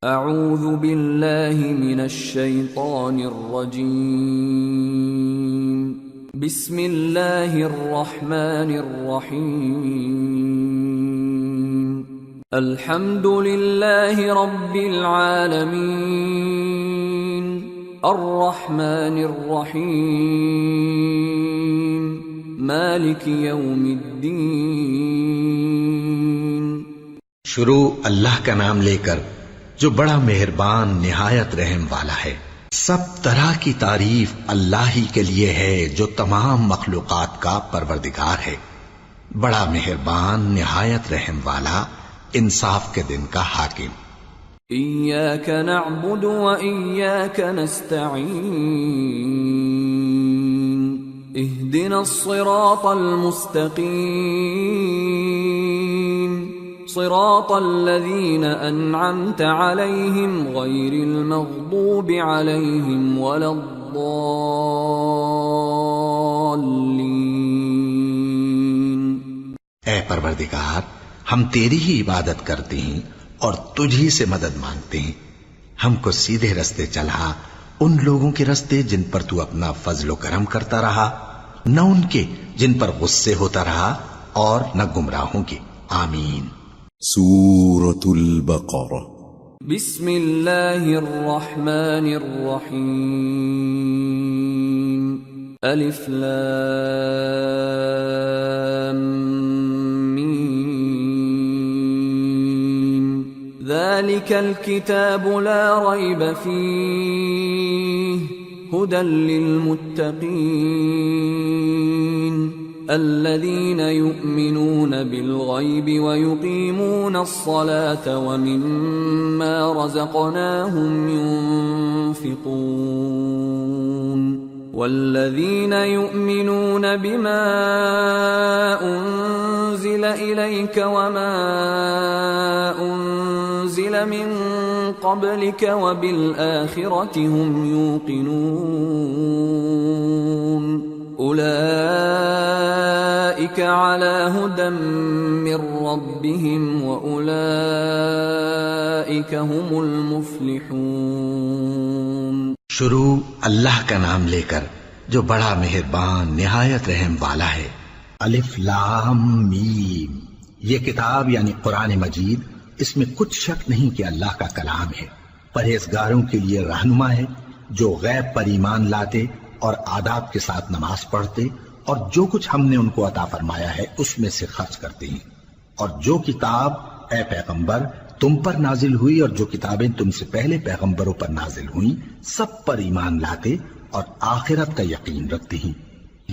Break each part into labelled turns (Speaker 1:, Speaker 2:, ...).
Speaker 1: اعوذ باللہ من الشیطان الرجیم بسم اللہ الرحمن الرحیم الحمد للہ رب العالمین الرحمن الرحیم مالک یوم الدین۔
Speaker 2: شروع اللہ کا نام لے کر جو بڑا مہربان نہایت رحم والا ہے۔ سب طرح کی تعریف اللہ ہی کے لیے ہے جو تمام مخلوقات کا پروردگار ہے، بڑا مہربان نہایت رحم والا، انصاف کے دن کا حاکم۔
Speaker 1: ایاک نعبد و ایاک نستعین اہدنا الصراط المستقیم صراط الذین انعمت علیہم غیر المغضوب علیہم ولا الضالین۔
Speaker 2: اے پروردگار، ہم تیری ہی عبادت کرتے ہیں اور تجھ ہی سے مدد مانگتے ہیں، ہم کو سیدھے رستے چلا، ان لوگوں کے رستے جن پر تو اپنا فضل و کرم کرتا رہا، نہ ان کے جن پر غصے ہوتا رہا، اور نہ گمراہوں کے۔ آمین۔
Speaker 3: سورة البقرہ۔
Speaker 1: بسم اللہ الرحمن الرحیم الف لام میم ذالک الکتاب لا ریب فیہ ہدی للمتقین الذين يؤمنون بالغيب ويقيمون الصلاة ومما رزقناهم ينفقون والذين يؤمنون بما أنزل إليك وما أنزل من قبلك وبالآخرة هم يوقنون اولئک علی ھدی من ربہم واولئک ھم المفلحون۔
Speaker 2: شروع اللہ کا نام لے کر جو بڑا مہربان نہایت رحم والا ہے۔ الف لام میم، یہ کتاب یعنی قرآن مجید، اس میں کچھ شک نہیں کہ اللہ کا کلام ہے، پرہیزگاروں کے لیے رہنما ہے، جو غیب پر ایمان لاتے اور آداب کے ساتھ نماز پڑھتے اور جو کچھ ہم نے ان کو عطا فرمایا ہے اس میں سے خرچ کرتے ہیں، اور جو کتاب اے پیغمبر تم پر نازل ہوئی اور جو کتابیں تم سے پہلے پیغمبروں پر نازل ہوئیں سب پر ایمان لاتے اور آخرت کا یقین رکھتے ہیں۔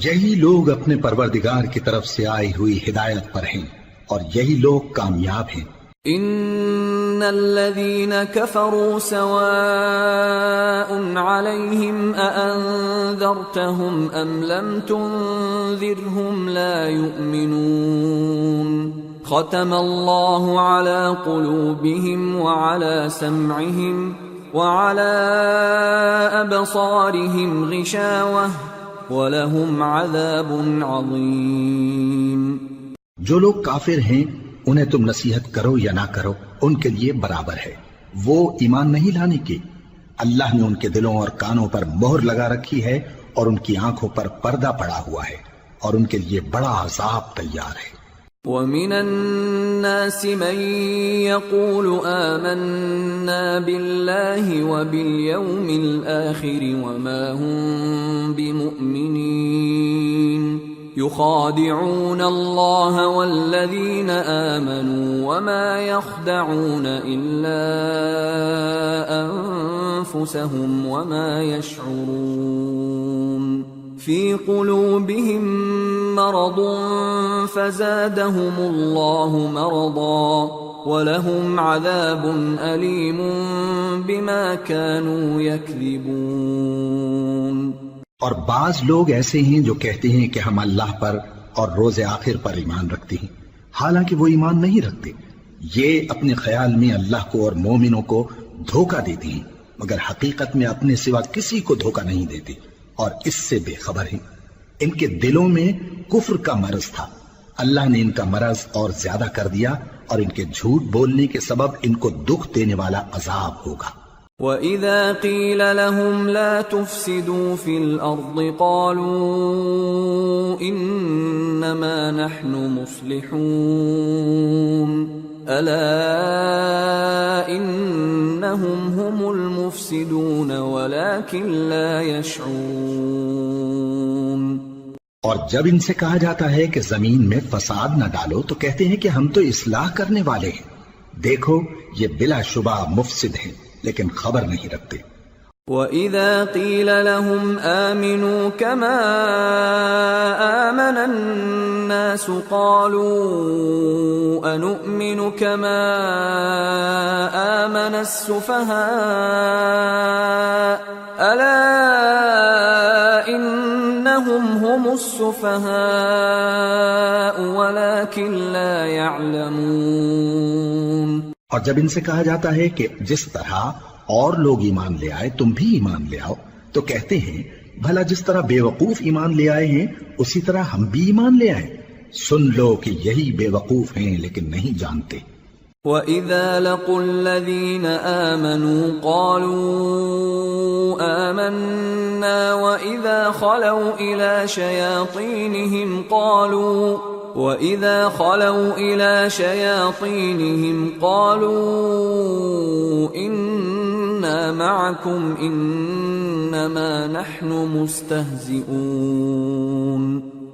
Speaker 2: یہی لوگ اپنے پروردگار کی طرف سے آئی ہوئی ہدایت پر ہیں اور یہی لوگ کامیاب ہیں۔
Speaker 1: ان الذين كفروا سواء عليهم أأنذرتهم ام لم تنذرهم لا يؤمنون ختم الله على قلوبهم وعلى سمعهم وعلى أبصارهم غشاوة ولهم عذاب عظيم۔
Speaker 2: جو لوگ کافر ہیں انہیں تم نصیحت کرو یا نہ کرو ان کے لیے برابر ہے، وہ ایمان نہیں لانے کے، اللہ نے ان کے دلوں اور کانوں پر مہر لگا رکھی ہے اور ان کی آنکھوں پر پردہ پڑا ہوا ہے اور ان کے لیے بڑا عذاب تیار ہے۔
Speaker 1: وَمِنَ النَّاسِ مَن يَقُولُ آمَنَّا بِاللَّهِ وَبِالْيَوْمِ الْآخِرِ وَمَا هُمْ بِمُؤْمِنِينَ يخادعون الله والذين آمنوا وما يخدعون إلا أنفسهم وما يشعرون في قلوبهم مرض فزادهم الله مرضا ولهم عذاب أليم بما كانوا يكذبون۔
Speaker 2: اور بعض لوگ ایسے ہیں جو کہتے ہیں کہ ہم اللہ پر اور روز آخر پر ایمان رکھتے ہیں، حالانکہ وہ ایمان نہیں رکھتے۔ یہ اپنے خیال میں اللہ کو اور مومنوں کو دھوکہ دیتے ہیں، مگر حقیقت میں اپنے سوا کسی کو دھوکہ نہیں دیتے اور اس سے بے خبر ہیں۔ ان کے دلوں میں کفر کا مرض تھا اللہ نے ان کا مرض اور زیادہ کر دیا اور ان کے جھوٹ بولنے کے سبب ان کو دکھ دینے والا عذاب ہوگا۔
Speaker 1: وَإِذَا قِيلَ لَهُمْ لَا تُفْسِدُوا فِي الْأَرْضِ قَالُوا إِنَّمَا نَحْنُ مُصْلِحُونَ أَلَا إِنَّهُمْ هُمُ الْمُفْسِدُونَ وَلَكِنْ لَا يَشْعُرُونَ۔
Speaker 2: اور جب ان سے کہا جاتا ہے کہ زمین میں فساد نہ ڈالو تو کہتے ہیں کہ ہم تو اصلاح کرنے والے ہیں، دیکھو یہ بلا شبہ مفسد ہیں لیکن خبر نہیں رکھتے۔
Speaker 1: وَإِذَا قِيلَ لَهُمْ آمِنُوا كَمَا آمَنَ النَّاسُ قَالُوا أَنُؤْمِنُ كَمَا آمَنَ السُّفَهَاءُ أَلَا إِنَّهُمْ هُمُ السُّفَهَاءُ وَلَكِنْ لَا يَعْلَمُونَ۔
Speaker 2: اور جب ان سے کہا جاتا ہے کہ جس طرح اور لوگ ایمان لے آئے تم بھی ایمان لے آؤ تو کہتے ہیں بھلا جس طرح بے وقوف ایمان لے آئے ہیں اسی طرح ہم بھی ایمان لے آئیں، سن لو کہ یہی بے وقوف ہیں لیکن نہیں جانتے۔
Speaker 1: وَإِذَا لَقُوا الَّذِينَ آمَنُوا قَالُوا آمَنَّا وَإِذَا خَلَوْا إِلَى شَيَاطِينِهِمْ قَالُوا إِنَّا مَعَكُمْ إِنَّمَا نَحْنُ مُسْتَهْزِئُونَ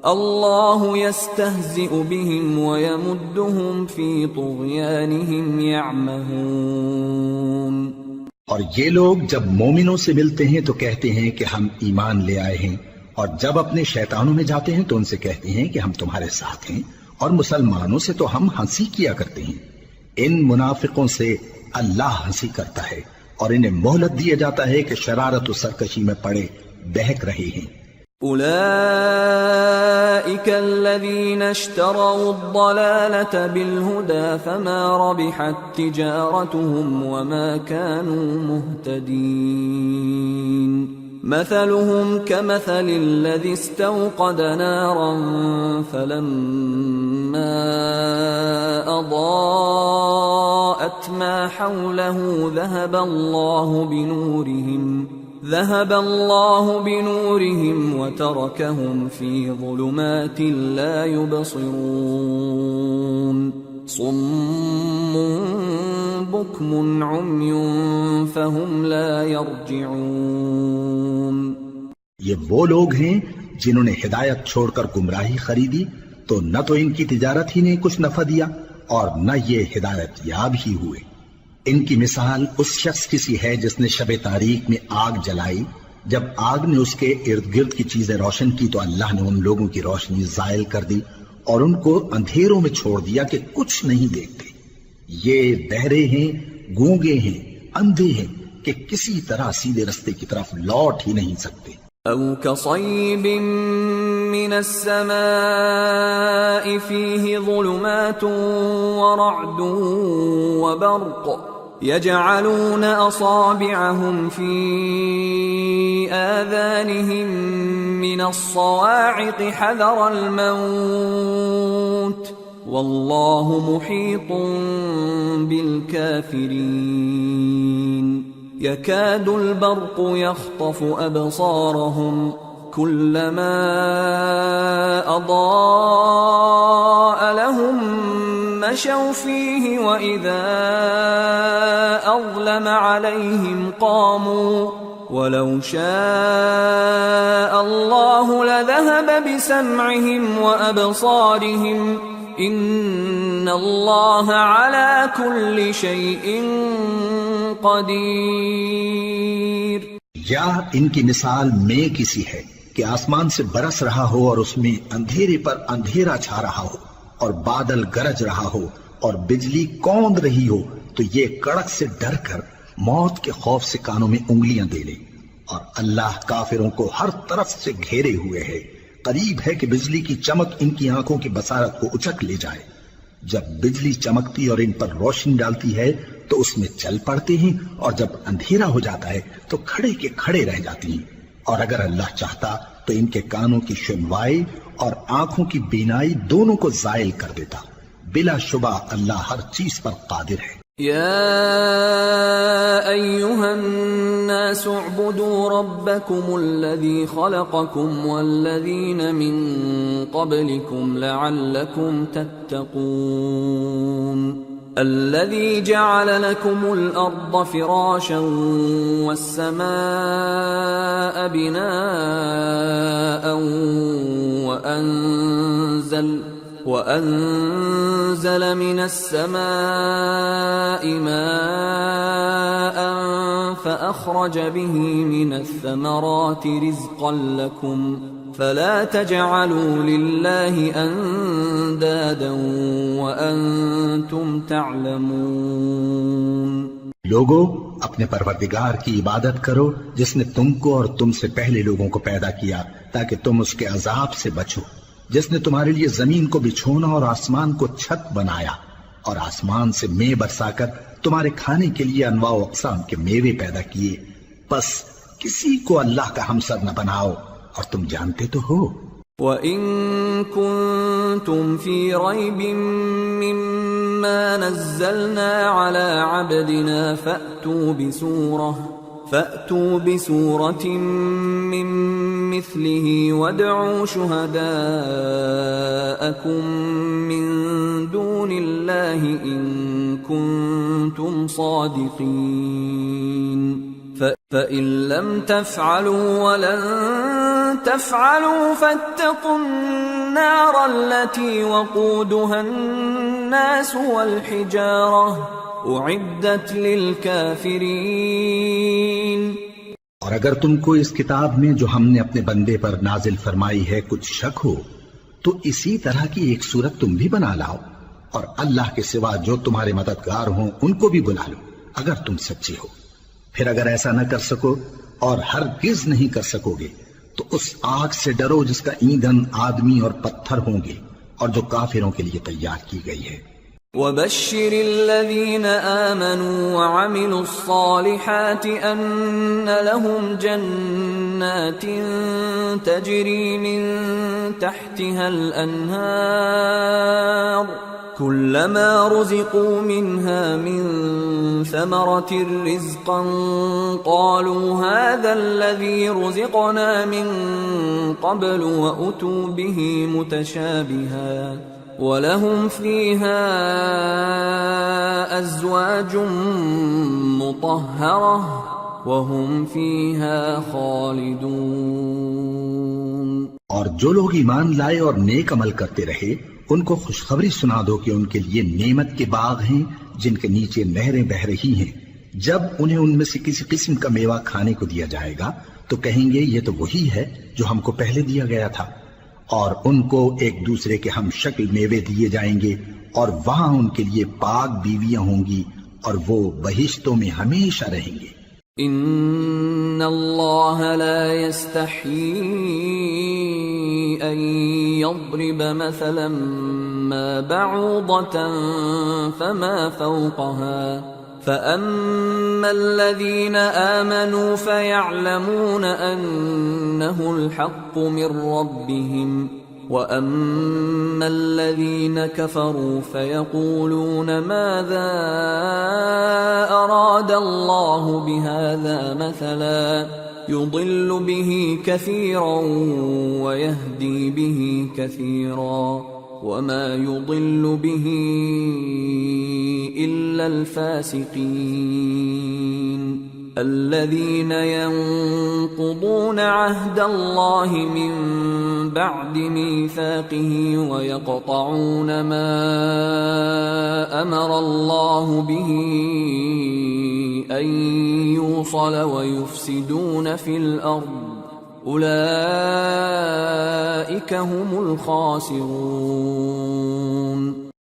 Speaker 1: اللَّهُ يَسْتَهْزِئُ بِهِمْ وَيَمُدُّهُمْ فِي طُغْيَانِهِمْ يَعْمَهُونَ۔
Speaker 2: اور یہ لوگ جب مومنوں سے ملتے ہیں تو کہتے ہیں کہ ہم ایمان لے آئے ہیں، اور جب اپنے شیطانوں میں جاتے ہیں تو ان سے کہتے ہیں کہ ہم تمہارے ساتھ ہیں، اور مسلمانوں سے تو ہم ہنسی کیا کرتے ہیں۔ ان منافقوں سے اللہ ہنسی کرتا ہے اور انہیں مہلت دیا جاتا ہے کہ شرارت و سرکشی میں پڑے بہک رہے ہیں۔
Speaker 1: أولئك الذين اشتروا الضلالة بالهدى فما ربحت تجارتهم وما كانوا مهتدين مثلهم كمثل الذي استوقد نارا فلما أضاءت ما حوله ذهب الله بنورهم وتركهم في ظلمات لا يبصرون صم بكم عمي فهم لا يرجعون۔
Speaker 2: یہ وہ لوگ ہیں جنہوں نے ہدایت چھوڑ کر گمراہی خریدی تو نہ تو ان کی تجارت ہی نے کچھ نفع دیا اور نہ یہ ہدایت یاب ہی ہوئے۔ ان کی مثال اس شخص کی سی ہے جس نے شب تاریک میں آگ جلائی، جب آگ نے اس کے ارد گرد کی چیزیں روشن کی تو اللہ نے ان لوگوں کی روشنی زائل کر دی اور ان کو اندھیروں میں چھوڑ دیا کہ کچھ نہیں دیکھتے۔ یہ بہرے ہیں، گونگے ہیں، اندھے ہیں کہ کسی طرح سیدھے رستے کی طرف لوٹ ہی نہیں سکتے۔
Speaker 1: أو كصيب من السماء فيه ظلمات ورعد وبرق يجعلون أصابعهم في آذانهم من الصواعق حذر الموت والله محيط بالكافرين يكاد البرق يخطف أبصارهم كلما أضاء لهم مشوا فيه وإذا أظلم عليهم قاموا ولو شاء الله لذهب بسمعهم وأبصارهم إن الله على كل شيء قدیر۔
Speaker 2: یا ان کی مثال میں کسی ہے کہ آسمان سے برس رہا ہو اور اس میں اندھیرے پر اندھیرا چھا رہا ہو اور بادل گرج رہا ہو اور بجلی کوند رہی ہو تو یہ کڑک سے ڈر کر موت کے خوف سے کانوں میں انگلیاں دے لے، اور اللہ کافروں کو ہر طرف سے گھیرے ہوئے ہے، قریب ہے کہ بجلی کی چمک ان کی آنکھوں کی بصارت کو اچک لے جائے۔ جب بجلی چمکتی اور ان پر روشنی ڈالتی ہے تو اس میں چل پڑتے ہیں، اور جب اندھیرا ہو جاتا ہے تو کھڑے کے کھڑے رہ جاتے ہیں، اور اگر اللہ چاہتا تو ان کے کانوں کی سنوائی اور آنکھوں کی بینائی دونوں کو زائل کر دیتا. بلا شبہ اللہ ہر چیز پر قادر ہے.
Speaker 1: يا أيها الناس اعبدوا ربكم الذي خلقكم والذين من قبلكم لعلكم تتقون الذي جعل لكم الأرض فراشا والسماء بناء وأنزل من السماء ماء فأخرج به من الثمرات رزقا لكم فلا تجعلوا لله أندادا وأنتم تعلمون.
Speaker 2: لوگو اپنے پروردگار کی عبادت کرو جس نے تم کو اور تم سے پہلے لوگوں کو پیدا کیا تاکہ تم اس کے عذاب سے بچو، جس نے تمہارے لیے زمین کو بچھونا اور آسمان کو چھت بنایا اور آسمان سے مے برسا کر تمہارے کھانے کے لیے انواع و اقسام کے میوے پیدا کیے. بس کسی کو اللہ کا ہمسر نہ بناؤ اور تم جانتے تو ہو.
Speaker 1: وَإِن كُنتُمْ فِي رَيْبٍ مِّمَّا نَزَّلْنَا عَلَىٰ عَبْدِنَا فَأْتُوا بِسُورَةٍ مِّن مِّثْلِهِ وَادْعُوا شُهَدَاءَكُم مِّن دُونِ اللَّهِ إِن كُنتُمْ صَادِقِينَ. فَإِن لَّمْ تَفْعَلُوا وَلَن تَفْعَلُوا فَاتَّقُوا النَّارَ الَّتِي وَقُودُهَا النَّاسُ وَالْحِجَارَةُ اعدت للکافرین.
Speaker 2: اور اگر تم کو اس کتاب میں جو ہم نے اپنے بندے پر نازل فرمائی ہے کچھ شک ہو تو اسی طرح کی ایک صورت تم بھی بنا لاؤ اور اللہ کے سوا جو تمہارے مددگار ہوں ان کو بھی بلا لو اگر تم سچے ہو. پھر اگر ایسا نہ کر سکو اور ہرگز نہیں کر سکو گے تو اس آگ سے ڈرو جس کا ایندھن آدمی اور پتھر ہوں گے اور جو کافروں کے لیے تیار کی گئی ہے.
Speaker 1: وَبَشِّرِ الَّذِينَ آمَنُوا وَعَمِلُوا الصَّالِحَاتِ أَنَّ لَهُمْ جَنَّاتٍ تَجْرِي مِن تَحْتِهَا الْأَنْهَارُ كُلَّمَا رُزِقُوا مِنْهَا مِن ثَمَرَةٍ رِزْقًا قَالُوا هَذَا الَّذِي رُزِقْنَا مِن قَبْلُ وَأُتُوا بِهِ مُتَشَابِهًا وَلَهُمْ فِيهَا أَزْوَاجٌ مُطَهَّرَةٌ وَهُمْ فِيهَا خَالِدُونَ.
Speaker 2: اور جو لوگ ایمان لائے اور نیک عمل کرتے رہے ان کو خوشخبری سنا دو کہ ان کے لیے نعمت کے باغ ہیں جن کے نیچے نہریں بہہ رہی ہیں. جب انہیں ان میں سے کسی قسم کا میوہ کھانے کو دیا جائے گا تو کہیں گے یہ تو وہی ہے جو ہم کو پہلے دیا گیا تھا، اور ان کو ایک دوسرے کے ہم شکل میوے دیے جائیں گے اور وہاں ان کے لیے پاک بیویاں ہوں گی اور وہ بہشتوں میں ہمیشہ رہیں گے.
Speaker 1: ان اللہ لا يستحيي ان يضرب مثلا ما بعوضة فما فوقها فأما الذين آمنوا فيعلمون أنه الحق من ربهم وأما الذين كفروا فيقولون ماذا أراد الله بهذا مثلا يضل به كثيرا ويهدي به كثيرا وما يضل به إلا الفاسقين الذين ينقضون عهد الله من بعد ميثاقه ويقطعون ما أمر الله به أن يوصل ويفسدون في الأرض اولئک هم الخاسرون.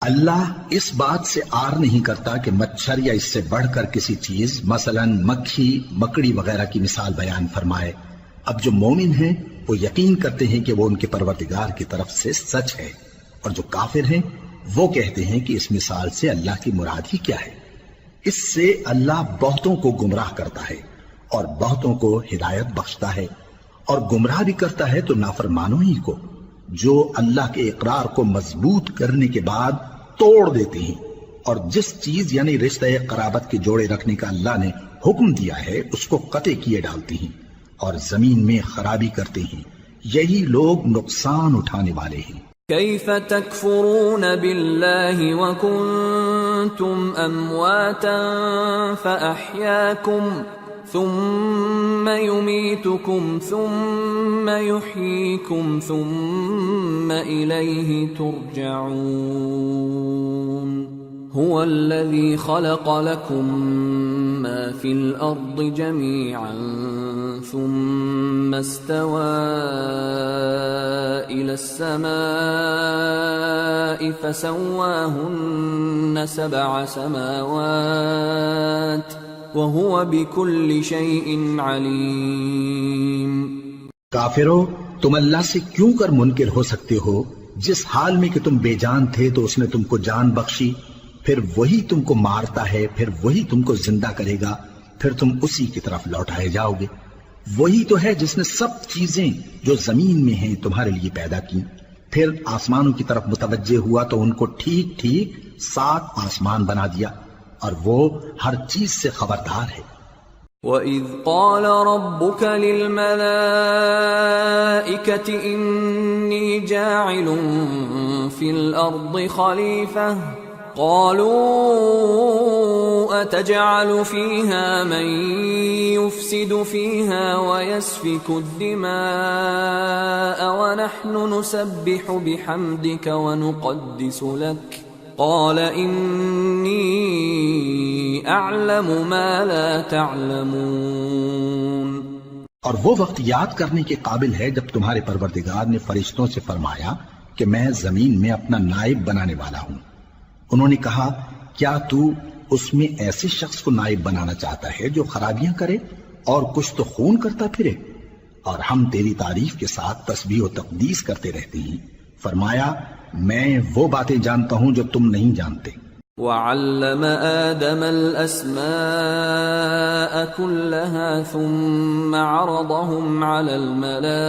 Speaker 2: اللہ اس بات سے آر نہیں کرتا کہ مچھر یا اس سے بڑھ کر کسی چیز مثلا مکھی مکڑی وغیرہ کی مثال بیان فرمائے. اب جو مومن ہیں وہ یقین کرتے ہیں کہ وہ ان کے پروردگار کی طرف سے سچ ہے، اور جو کافر ہیں وہ کہتے ہیں کہ اس مثال سے اللہ کی مراد ہی کیا ہے. اس سے اللہ بہتوں کو گمراہ کرتا ہے اور بہتوں کو ہدایت بخشتا ہے، اور گمراہ بھی کرتا ہے تو نافرمانوں ہی کو، جو اللہ کے اقرار کو مضبوط کرنے کے بعد توڑ دیتے ہیں، اور جس چیز یعنی رشتہ قرابت کے جوڑے رکھنے کا اللہ نے حکم دیا ہے اس کو قطع کیے ڈالتے ہیں اور زمین میں خرابی کرتے ہیں، یہی لوگ نقصان اٹھانے والے ہیں۔
Speaker 1: كيف تكفرون بالله وكنتم أمواتا فأحياكم ثم يميتكم ثم يحييكم ثم إليه ترجعون هو الذي خلق لكم ما في الأرض جميعا ثم استوى إلى السماء فسواهن 7 سماوات وهو بكل شيء عليم۔
Speaker 2: کافرو، تم اللہ سے کیوں کر منکر ہو سکتے ہو؟ جس حال میں کہ تم بے جان تھے تو اس نے تم کو جان بخشی، پھر وہی تم کو مارتا ہے، پھر وہی تم کو زندہ کرے گا، پھر تم اسی کی طرف لوٹائے جاؤ گے۔ وہی تو ہے جس نے سب چیزیں جو زمین میں ہیں تمہارے لیے پیدا کی، پھر آسمانوں کی طرف متوجہ ہوا تو ان کو ٹھیک ٹھیک 7 آسمان بنا دیا، اور وہ ہر چیز سے خبردار ہے۔
Speaker 1: وَإِذْ قَالَ رَبُّكَ لِلْمَلَائِكَةِ إِنِّي جَاعِلٌ فِي الْأَرْضِ خَلِيفَةً قَالُوا أَتَجْعَلُ فِيهَا مَن يُفْسِدُ فِيهَا وَيَسْفِكُ الدِّمَاءَ وَنَحْنُ نُسَبِّحُ بِحَمْدِكَ وَنُقَدِّسُ لَكَ قال انی اعلم ما لا تعلمون۔
Speaker 2: اور وہ وقت یاد کرنے کے قابل ہے جب تمہارے پروردگار نے فرشتوں سے فرمایا کہ میں زمین میں اپنا نائب بنانے والا ہوں۔ انہوں نے کہا کیا تو اس میں ایسے شخص کو نائب بنانا چاہتا ہے جو خرابیاں کرے اور کچھ تو خون کرتا پھرے؟ اور ہم تیری تعریف کے ساتھ تسبیح و تقدیس کرتے رہتے ہیں۔ فرمایا میں وہ باتیں جانتا ہوں جو تم نہیں جانتے۔
Speaker 1: وَعَلَّمَ آدَمَ الْأَسْمَاءَ كُلَّهَا ثُمَّ عَرَضَهُمْ عَلَى الْمَلَائِكَةِ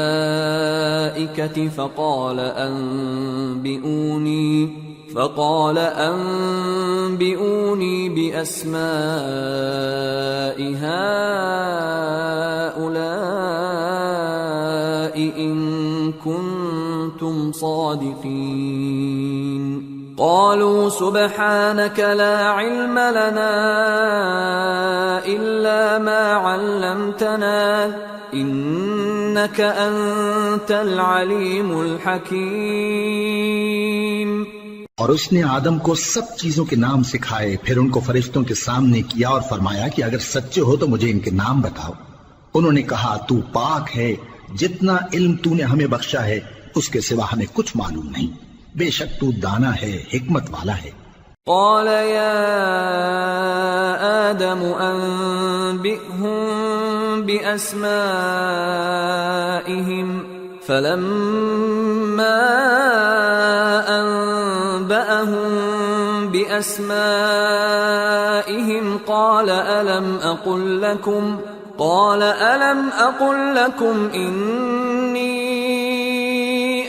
Speaker 1: فقال أنبئوني بأسماء هؤلاء إن كنتم صادقين قالوا سبحانك لا علم لنا إلا ما علمتنا إنك أنت العليم الحكيم۔
Speaker 2: اور اس نے آدم کو سب چیزوں کے نام سکھائے، پھر ان کو فرشتوں کے سامنے کیا اور فرمایا کہ اگر سچے ہو تو مجھے ان کے نام بتاؤ۔ انہوں نے کہا تو پاک ہے، جتنا علم تو نے ہمیں بخشا ہے اس کے سوا ہمیں کچھ معلوم نہیں، بے شک تو دانا ہے، حکمت والا ہے۔
Speaker 1: قال يا آدم أنبئهم بأسمائهم فلما أنبأهم بأسمائهم قال ألم أقل لكم إني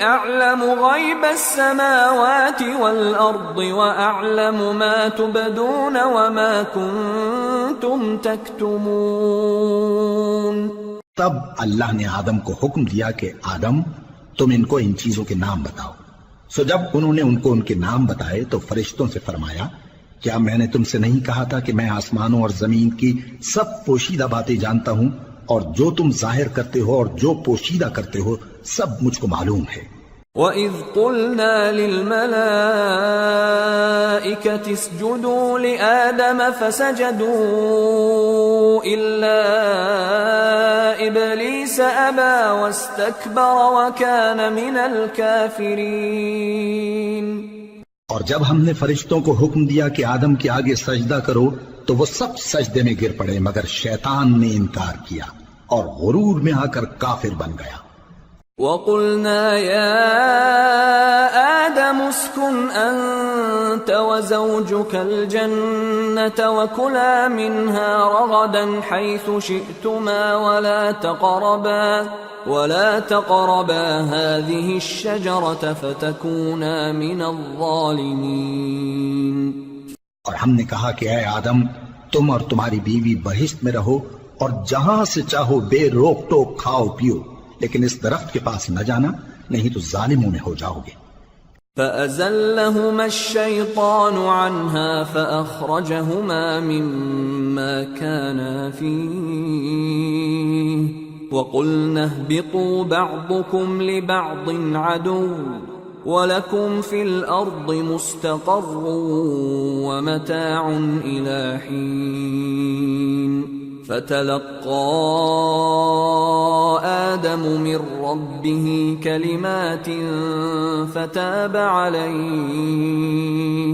Speaker 1: أعلم غيب السماوات والأرض وأعلم ما تبدون وما كنتم تكتمون۔
Speaker 2: تب اللہ نے آدم کو حکم دیا کہ آدم تم ان کو ان چیزوں کے نام بتاؤ۔ سو جب انہوں نے ان کو ان کے نام بتائے تو فرشتوں سے فرمایا کیا میں نے تم سے نہیں کہا تھا کہ میں آسمانوں اور زمین کی سب پوشیدہ باتیں جانتا ہوں، اور جو تم ظاہر کرتے ہو اور جو پوشیدہ کرتے ہو سب مجھ کو معلوم ہے۔
Speaker 1: وَإِذْ قُلْنَا لِلْمَلَائِكَةِ اسْجُدُوا لِآدَمَ فَسَجَدُوا إِلَّا إِبْلِيسَ أَبَى وَاسْتَكْبَرَ وَكَانَ مِنَ الْكَافِرِينَ۔
Speaker 2: اور جب ہم نے فرشتوں کو حکم دیا کہ آدم کے آگے سجدہ کرو تو وہ سب سجدے میں گر پڑے مگر شیطان نے انکار کیا اور غرور میں آ کر کافر بن گیا۔
Speaker 1: وَقُلْنَا يَا آدَمُ اسْكُنْ أَنْتَ أنت وزوجك الجنة وكلا منها رغدا حيث شئتما ولا تقربا هذه الشجرة فتكونا من الظالمين.
Speaker 2: اور ہم نے کہا کہ اے آدم تم اور تمہاری بیوی بہشت میں رہو اور جہاں سے چاہو بے روک ٹوک کھاؤ پیو، لیکن اس درخت کے پاس نہ جانا نہیں تو ظالموں میں ہو جاؤ گے.
Speaker 1: فأزلهما الشيطان عنها فأخرجهما مما كانا فيه وقلنا اهبطوا بعضكم لبعض عدو وَلَكُمْ فِي الْأَرْضِ مُسْتَقَرٌّ وَمَتَاعٌ إِلَىٰ حِينٍ. فَتَلَقَّىٰ آدَمُ مِن رَّبِّهِ كَلِمَاتٍ فَتَابَ عَلَيْهِ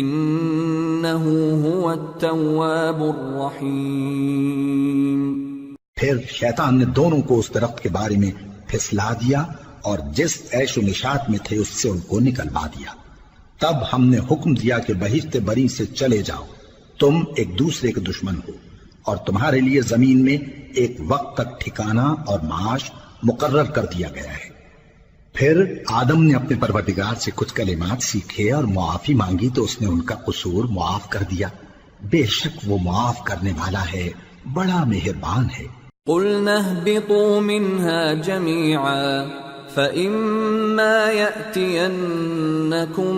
Speaker 1: إِنَّهُ هُوَ التَّوَّابُ الرَّحِيمُ.
Speaker 2: پھر شیطان نے دونوں کو اس درخت کے بارے میں پھسلا دیا اور جس عیش و نشاط میں تھے اس سے ان کو نکلوا دیا. تب ہم نے حکم دیا کہ بہشت بری سے چلے جاؤ، تم ایک دوسرے کے دشمن ہو، اور تمہارے لیے زمین میں ایک وقت تک ٹھکانہ اور معاش مقرر کر دیا گیا ہے. پھر آدم نے اپنے پروردگار سے کچھ کلمات سیکھے اور معافی مانگی تو اس نے ان کا قصور معاف کر دیا. بے شک وہ معاف کرنے والا ہے، بڑا مہربان ہے.
Speaker 1: قُلْنَا اهْبِطُوا مِنْهَا جَمِيعًا فَإِمَّا يَأْتِيَنَّكُم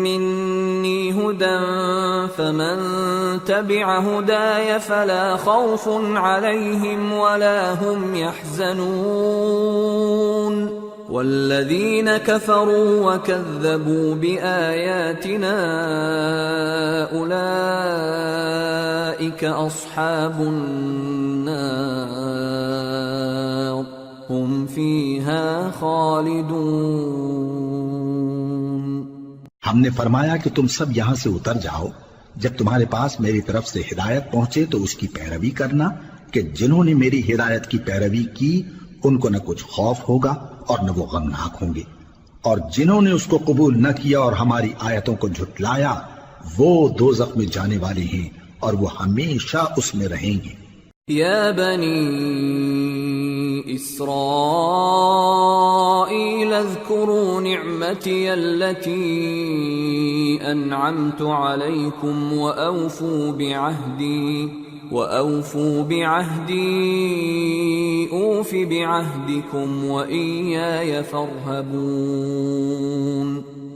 Speaker 1: مِّنِّي هُدًى فَمَن تَبِعَ هُدَايَ فَلَا خَوْفٌ عَلَيْهِمْ وَلَا هُمْ يَحْزَنُونَ وَالَّذِينَ كَفَرُوا وَكَذَّبُوا بِآيَاتِنَا أُولَئِكَ أَصْحَابُ النَّارِ ہم فیہا خالدون.
Speaker 2: ہم نے فرمایا کہ تم سب یہاں سے اتر جاؤ، جب تمہارے پاس میری طرف سے ہدایت پہنچے تو اس کی پیروی کرنا کہ جنہوں نے میری ہدایت کی پیروی کی ان کو نہ کچھ خوف ہوگا اور نہ وہ غمناک ہوں گے، اور جنہوں نے اس کو قبول نہ کیا اور ہماری آیتوں کو جھٹلایا وہ دوزخ میں جانے والے ہیں اور وہ ہمیشہ اس میں رہیں گے.
Speaker 1: یا بنی إسرائيل اذكروا نعمتي التي أنعمت عليكم وأوفوا بعهدي أوف بعهدكم وإياي فارهبون.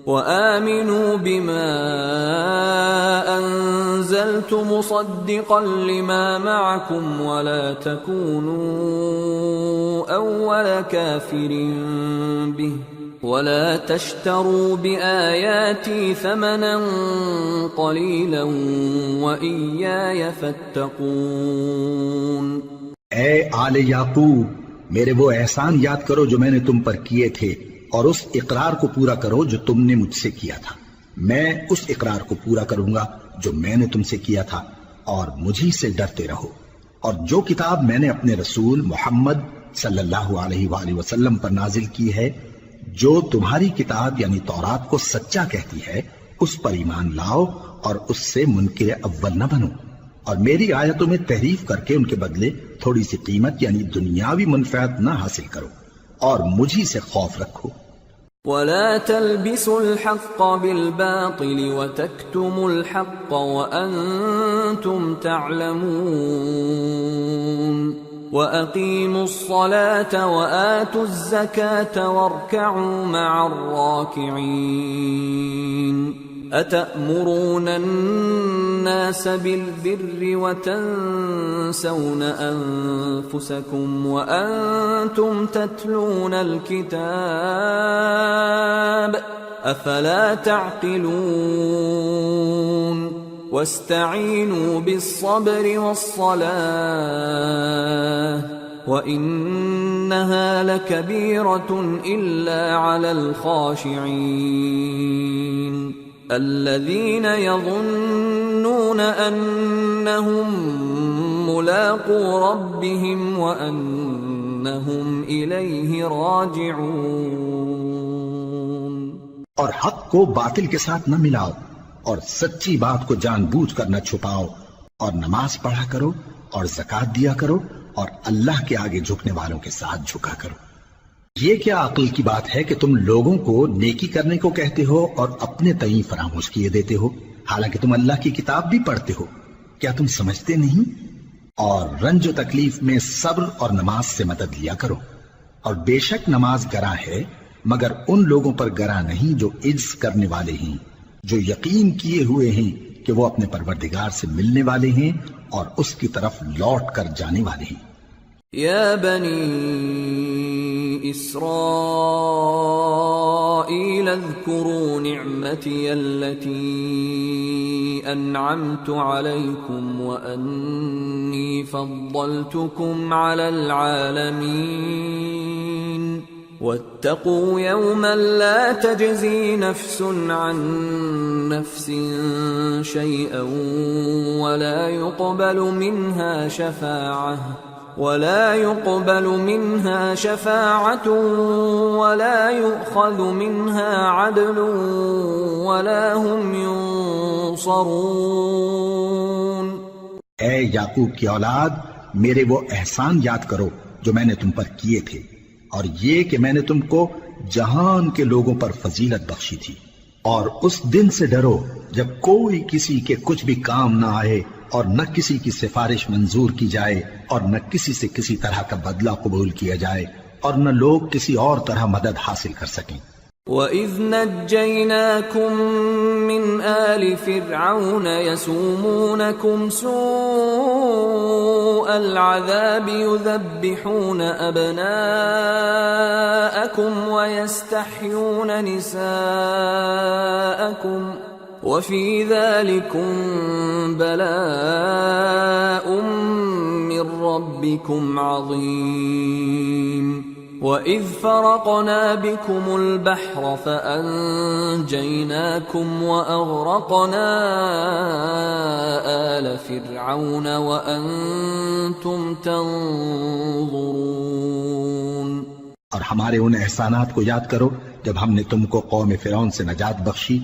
Speaker 1: وآمنوا بما أنزلت مصدقا لما معكم ولا تكونوا أول كافر به ولا تشتروا بآياتي ثمنا قليلا وإياي فاتقون.
Speaker 2: اے آل یعقوب، میرے وہ احسان یاد کرو جو میں نے تم پر کیے تھے، اور اس اقرار کو پورا کرو جو تم نے مجھ سے کیا تھا. میں اس اقرار کو پورا کروں گا جو میں نے تم سے کیا تھا، اور مجھی سے ڈرتے رہو. اور جو کتاب میں نے اپنے رسول محمد صلی اللہ علیہ وآلہ وسلم پر نازل کی ہے، جو تمہاری کتاب یعنی تورات کو سچا کہتی ہے، اس پر ایمان لاؤ اور اس سے منکر اول نہ بنو، اور میری آیتوں میں تحریف کر کے ان کے بدلے تھوڑی سی قیمت یعنی دنیاوی منفعت نہ حاصل کرو، اور مجھی سے خوف رکھو.
Speaker 1: ولا تلبسوا الحق بالباطل وتكتموا الحق وأنتم تعلمون. وأقيموا الصلاة وآتوا الزكاة واركعوا مع الراكعين. أتأمرون الناس بالبر وتنسون أنفسكم وأنتم تتلون الكتاب أفلا تعقلون. واستعينوا بالصبر والصلاة وإنها لكبيرة إلا على الخاشعين الذين يظنون أنهم ملاقو ربهم وأنهم إليه راجعون.
Speaker 2: اور حق کو باطل کے ساتھ نہ ملاؤ، اور سچی بات کو جان بوجھ کر نہ چھپاؤ، اور نماز پڑھا کرو اور زکات دیا کرو، اور اللہ کے آگے جھکنے والوں کے ساتھ جھکا کرو۔ یہ کیا عقل کی بات ہے کہ تم لوگوں کو نیکی کرنے کو کہتے ہو اور اپنے تئیں فراموش کیے دیتے ہو، حالانکہ تم اللہ کی کتاب بھی پڑھتے ہو؟ کیا تم سمجھتے نہیں؟ اور رنج و تکلیف میں صبر اور نماز سے مدد لیا کرو، اور بے شک نماز گراں ہے، مگر ان لوگوں پر گراں نہیں جو عجز کرنے والے ہیں، جو یقین کیے ہوئے ہیں کہ وہ اپنے پروردگار سے ملنے والے ہیں اور اس کی طرف لوٹ کر جانے والے ہیں۔
Speaker 1: یا بنی اسرائیل اذکروا نعمتی التي انعمت علیکم وانی فضلتکم علی العالمین واتقوا يوما لا تجزي نفس عن نفس شيئا ولا يقبل منها شفاعة ولا يؤخذ منها عدل ولا هم ينصرون۔
Speaker 2: اے یعقوب کی اولاد، میرے وہ احسان یاد کرو جو میں نے تم پر کیے تھے، اور یہ کہ میں نے تم کو جہان کے لوگوں پر فضیلت بخشی تھی، اور اس دن سے ڈرو جب کوئی کسی کے کچھ بھی کام نہ آئے، اور نہ کسی کی سفارش منظور کی جائے، اور نہ کسی سے کسی طرح کا بدلہ قبول کیا جائے، اور نہ لوگ کسی اور طرح مدد حاصل کر سکیں۔
Speaker 1: وَإِذْ نَجَّيْنَاكُمْ مِنْ آلِ فِرْعَوْنَ يَسُومُونَكُمْ سُوءَ الْعَذَابِ يُذَبِّحُونَ أَبْنَاءَكُمْ وَيَسْتَحْيُونَ نِسَاءَكُمْ وَفِي ذَلِكُمْ بَلَاءٌ مِّن رَّبِّكُمْ عَظِيمٌ۔ وَإِذْ فَرَقْنَا بِكُمُ الْبَحْرَ فَأَنجَيْنَاكُمْ وَأَغْرَقْنَا آلَ فِرْعَوْنَ وَأَنْتُمْ تَنظُرُونَ۔
Speaker 2: اور ہمارے ان احسانات کو یاد کرو جب ہم نے تم کو قوم فرعون سے نجات بخشی۔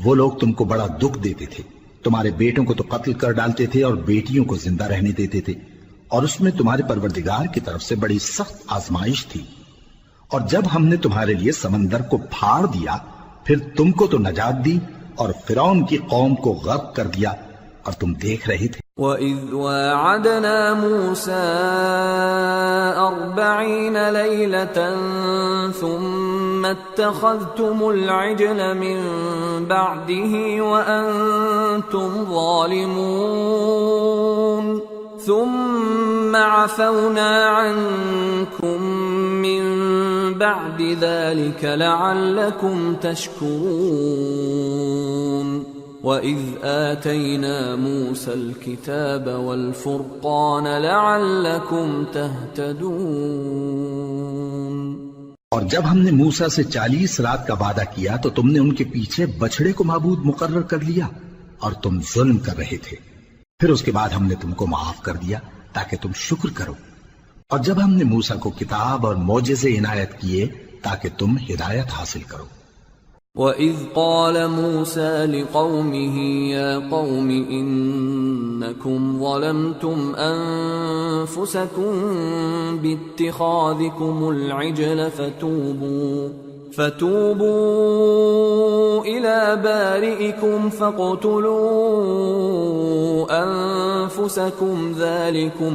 Speaker 2: وہ لوگ تم کو بڑا دکھ دیتے تھے، تمہارے بیٹوں کو تو قتل کر ڈالتے تھے اور بیٹیوں کو زندہ رہنے دیتے تھے، اور اس میں تمہارے پروردگار کی طرف سے بڑی سخت آزمائش تھی۔ اور جب ہم نے تمہارے لیے سمندر کو پھاڑ دیا، پھر تم کو تو نجات دی اور فرعون کی قوم کو غرق کر دیا، اور تم دیکھ رہے تھے۔
Speaker 1: وَإِذْ وَاعَدْنَا مُوسَىٰ 40 لَيْلَةً ثُمَّ اتَّخَذْتُمُ الْعِجْلَ مِن بَعْدِهِ وَأَنْتُمْ ظَالِمُونَ ثُمَّ عَفَوْنَا عَنْكُمْ مِن بَعْدِ ذَلِكَ لَعَلَّكُمْ تَشْكُرُونَ۔ وَإِذْ آتَيْنَا مُوسَى الْكِتَابَ وَالْفُرْقَانَ لَعَلَّكُمْ تَهْتَدُونَ۔
Speaker 2: اور جب ہم نے موسیٰ سے 40 رات کا وعدہ کیا تو تم نے ان کے پیچھے بچڑے کو معبود مقرر کر لیا، اور تم ظلم کر رہے تھے۔ پھر اس کے بعد ہم نے تم کو معاف کر دیا تاکہ تم شکر کرو۔ اور جب ہم نے موسیٰ کو کتاب اور معجزے عنایت کیے تاکہ تم ہدایت حاصل کرو۔
Speaker 1: وَإِذْ قَالَ مُوسَىٰ لِقَوْمِهِ يَا قَوْمِ إِنَّكُمْ ظَلَمْتُمْ أَنفُسَكُمْ بِاتِّخَاذِكُمُ الْعِجْلَ فَتُوبُوا إِلَىٰ بَارِئِكُمْ فَاقْتُلُوا أَنفُسَكُمْ ذَلِكُمْ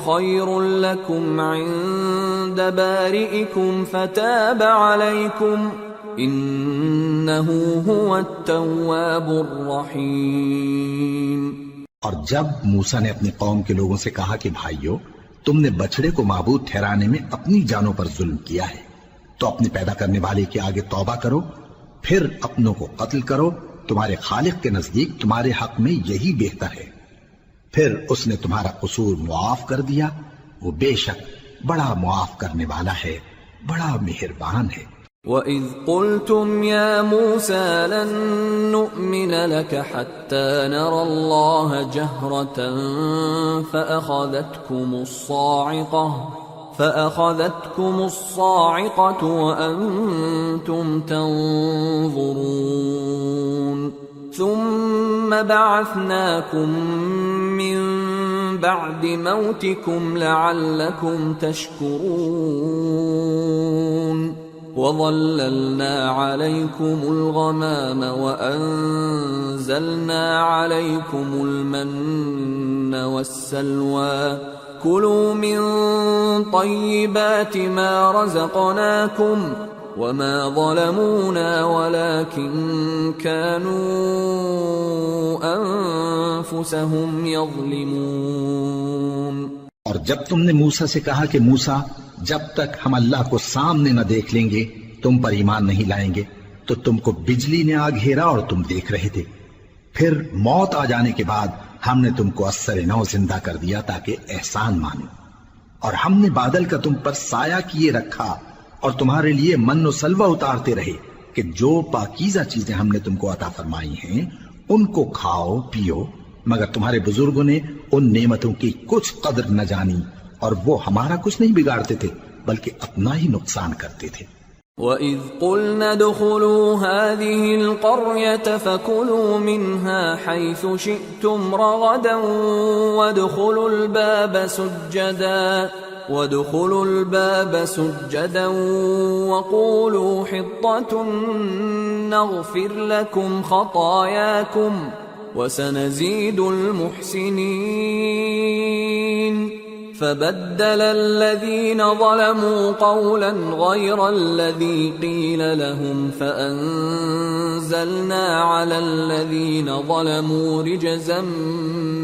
Speaker 1: خَيْرٌ لَكُمْ عِندَ بَارِئِكُمْ فَتَابَ عَلَيْكُمْ إِنَّهُ هُوَ التَّوَّابُ الرَّحِيمُ۔
Speaker 2: اور جب موسیٰ نے اپنی قوم کے لوگوں سے کہا کہ بھائیو، تم نے بچڑے کو معبود ٹھہرانے میں اپنی جانوں پر ظلم کیا ہے، تو اپنے پیدا کرنے والے کے آگے توبہ کرو، پھر اپنوں کو قتل کرو، تمہارے خالق کے نزدیک تمہارے حق میں یہی بہتر ہے۔ پھر اس نے تمہارا قصور معاف کر دیا، وہ بے شک بڑا معاف کرنے والا ہے، بڑا مہربان ہے۔
Speaker 1: وَإِذْ قُلْتُمْ يَا مُوسَىٰ لَن نُّؤْمِنَ لَكَ حَتَّىٰ نَرَى اللَّهَ جَهْرَةً فأخذتكم الصاعقة وأنتم تنظرون ثم بعثناكم من بعد موتكم لعلكم تشكرون وظللنا عليكم الغمام وأنزلنا عليكم المن والسلوى كلوا من طيبات ما رزقناكم وما ظلمونا ولكن كانوا أنفسهم يظلمون۔
Speaker 2: اور جب تم نے موسیٰ سے کہا کہ موسیٰ جب تک ہم اللہ کو سامنے نہ دیکھ لیں گے تم پر ایمان نہیں لائیں گے، تو تم کو بجلی نے آ گھیرا اور تم دیکھ رہے تھے، پھر موت آ جانے کے بعد ہم نے تم کو اثر نو زندہ کر دیا تاکہ احسان مانو، اور ہم نے بادل کا تم پر سایہ کیے رکھا اور تمہارے لیے من و سلوہ اتارتے رہے کہ جو پاکیزہ چیزیں ہم نے تم کو عطا فرمائی ہیں ان کو کھاؤ پیو، مگر تمہارے بزرگوں نے ان نعمتوں کی کچھ قدر نہ جانی اور وہ ہمارا کچھ نہیں بگاڑتے تھے بلکہ اپنا ہی نقصان کرتے تھے۔
Speaker 1: وَإِذْ قُلْنَا ادْخُلُوا هَٰذِهِ الْقَرْيَةَ فَكُلُوا مِنْهَا حَيْثُ شِئْتُمْ رَغَدًا وَادْخُلُوا الْبَابَ سُجَّدًا وَقُولُوا حِطَّةٌ نَغْفِرْ لَكُمْ خَطَايَاكُمْ وَسَنَزِيدُ الْمُحْسِنِينَ فبدل الذين ظلموا قولا غير الذي قيل لهم فأنزلنا على الذين ظلموا رجزا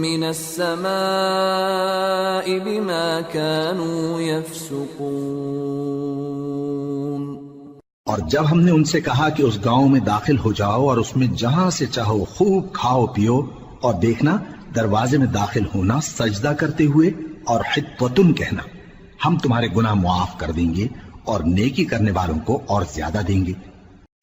Speaker 1: من السماء بما كانوا يفسقون۔
Speaker 2: اور جب ہم نے ان سے کہا کہ اس گاؤں میں داخل ہو جاؤ اور اس میں جہاں سے چاہو خوب کھاؤ پیو، اور دیکھنا دروازے میں داخل ہونا سجدہ کرتے ہوئے اور حطوتن کہنا، ہم تمہارے گناہ معاف کر دیں گے اور نیکی کرنے والوں کو اور زیادہ دیں گے۔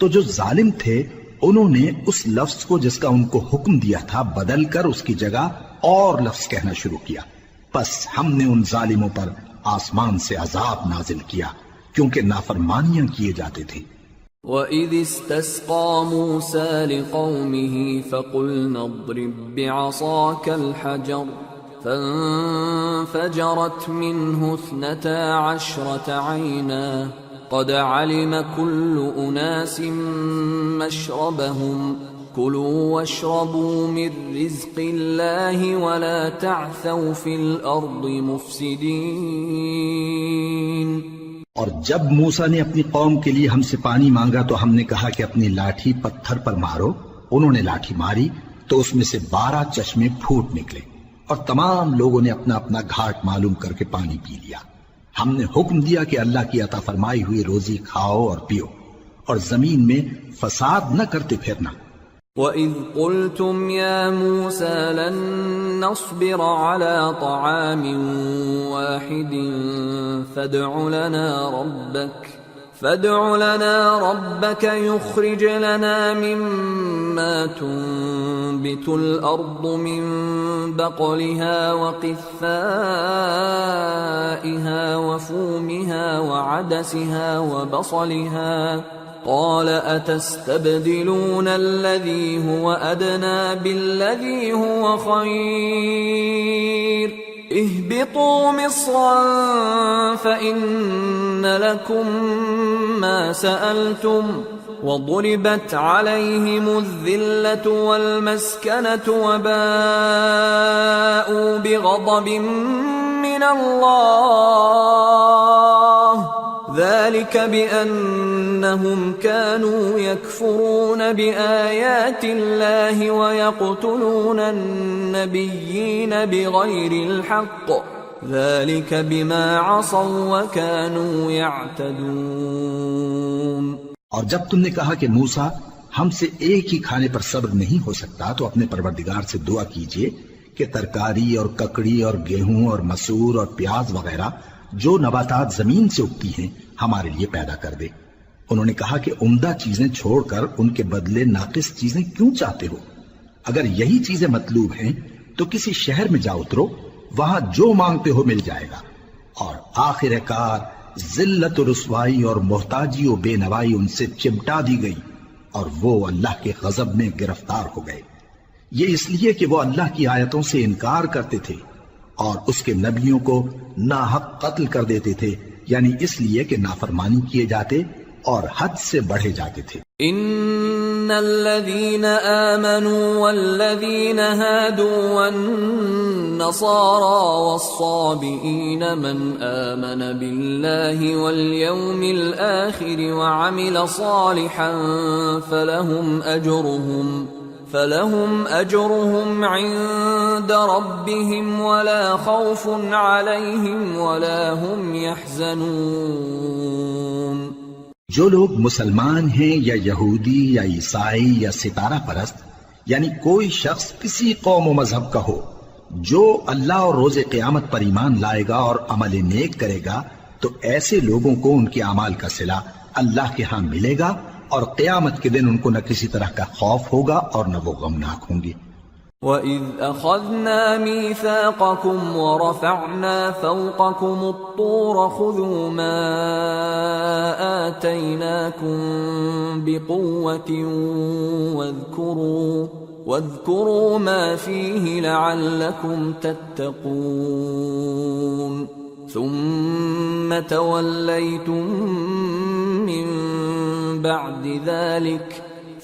Speaker 2: تو جو ظالم تھے انہوں نے اس لفظ کو جس کا ان کو حکم دیا تھا بدل کر اس کی جگہ اور لفظ کہنا شروع کیا، پس ہم نے ان ظالموں پر آسمان سے عذاب نازل کیا کیونکہ نافرمانیاں کیے جاتے تھے۔
Speaker 1: وَإِذِ اسْتَسْقَىٰ مُوسَىٰ لِقَوْمِهِ فَقُلْنَا اضْرِب بِّعَصَاكَ الْحَجَرَ فانفجرت منه 12 عينا قد علم كل أناس مشربهم كلوا واشربوا من رزق الله ولا تعثوا في الأرض مفسدين۔
Speaker 2: اور جب موسیٰ نے اپنی قوم کے لیے ہم سے پانی مانگا تو ہم نے کہا کہ اپنی لاٹھی پتھر پر مارو، انہوں نے لاٹھی ماری تو اس میں سے 12 چشمے پھوٹ نکلے اور تمام لوگوں نے اپنا اپنا گھاٹ معلوم کر کے پانی پی لیا۔ ہم نے حکم دیا کہ اللہ کی عطا فرمائی ہوئی روزی کھاؤ اور پیو اور زمین میں فساد نہ کرتے پھرنا۔
Speaker 1: وَإِذْ قُلْتُمْ يَا مُوسَىٰ لَن نَّصْبِرَ عَلَىٰ طَعَامٍ وَاحِدٍ فادع لنا ربك يخرج لنا مما تنبت الأرض من بقلها وقثائها وفومها وعدسها وبصلها قال أتستبدلون الذي هو أدنى بالذي هو خير اهبطوا مصرا فإن لكم ما سألتم وضربت عليهم الذلة والمسكنة وباءوا بغضب من الله ذلك بأنهم كانوا يكفرون بآيات الله ويقتلون النبيين بغير الحق ذلك بما عصوا وكانوا يعتدون۔
Speaker 2: اور جب تم نے کہا کہ موسیٰ ہم سے ایک ہی کھانے پر صبر نہیں ہو سکتا تو اپنے پروردگار سے دعا کیجئے کہ ترکاری اور ککڑی اور گیہوں اور مسور اور پیاز وغیرہ جو نباتات زمین سے اگتی ہیں ہمارے لیے پیدا کر دے۔ انہوں نے کہا کہ عمدہ چیزیں چھوڑ کر ان کے بدلے ناقص چیزیں کیوں چاہتے ہو؟ اگر یہی چیزیں مطلوب ہیں تو کسی شہر میں جا اترو، وہاں جو مانگتے ہو مل جائے گا، اور آخر کار ذلت و رسوائی اور محتاجی و بے نوائی ان سے چمٹا دی گئی اور وہ اللہ کے غضب میں گرفتار ہو گئے، یہ اس لیے کہ وہ اللہ کی آیتوں سے انکار کرتے تھے اور اس کے نبیوں کو ناحق قتل کر دیتے تھے، یعنی اس لیے کہ نافرمانی کیے جاتے اور حد سے بڑھے جاتے تھے۔
Speaker 1: ان الذين آمنوا والذين هادوا والنصارى والصابئين من آمن بالله واليوم الآخر وعمل صالحا فلهم أجرهم عند ربهم ولا خوف عليهم ولا هم يحزنون۔
Speaker 2: جو لوگ مسلمان ہیں یا یہودی یا عیسائی یا ستارہ پرست، یعنی کوئی شخص کسی قوم و مذہب کا ہو، جو اللہ اور روز قیامت پر ایمان لائے گا اور عمل نیک کرے گا تو ایسے لوگوں کو ان کے اعمال کا صلہ اللہ کے ہاں ملے گا اور قیامت کے دن ان کو نہ کسی طرح کا خوف ہوگا اور نہ وہ غمناک ہوں گے۔
Speaker 1: وَإِذْ أَخَذْنَا مِيثَاقَكُمْ وَرَفَعْنَا فَوْقَكُمُ الطُّورَ خُذُوا مَا آتَيْنَاكُمْ بِقُوَّةٍ وَاذْكُرُوا مَا فِيهِ لَعَلَّكُمْ تَتَّقُونَ ثُمَّ تَوَلَّيْتُمْ مِنْ بَعْدِ ذَلِكَ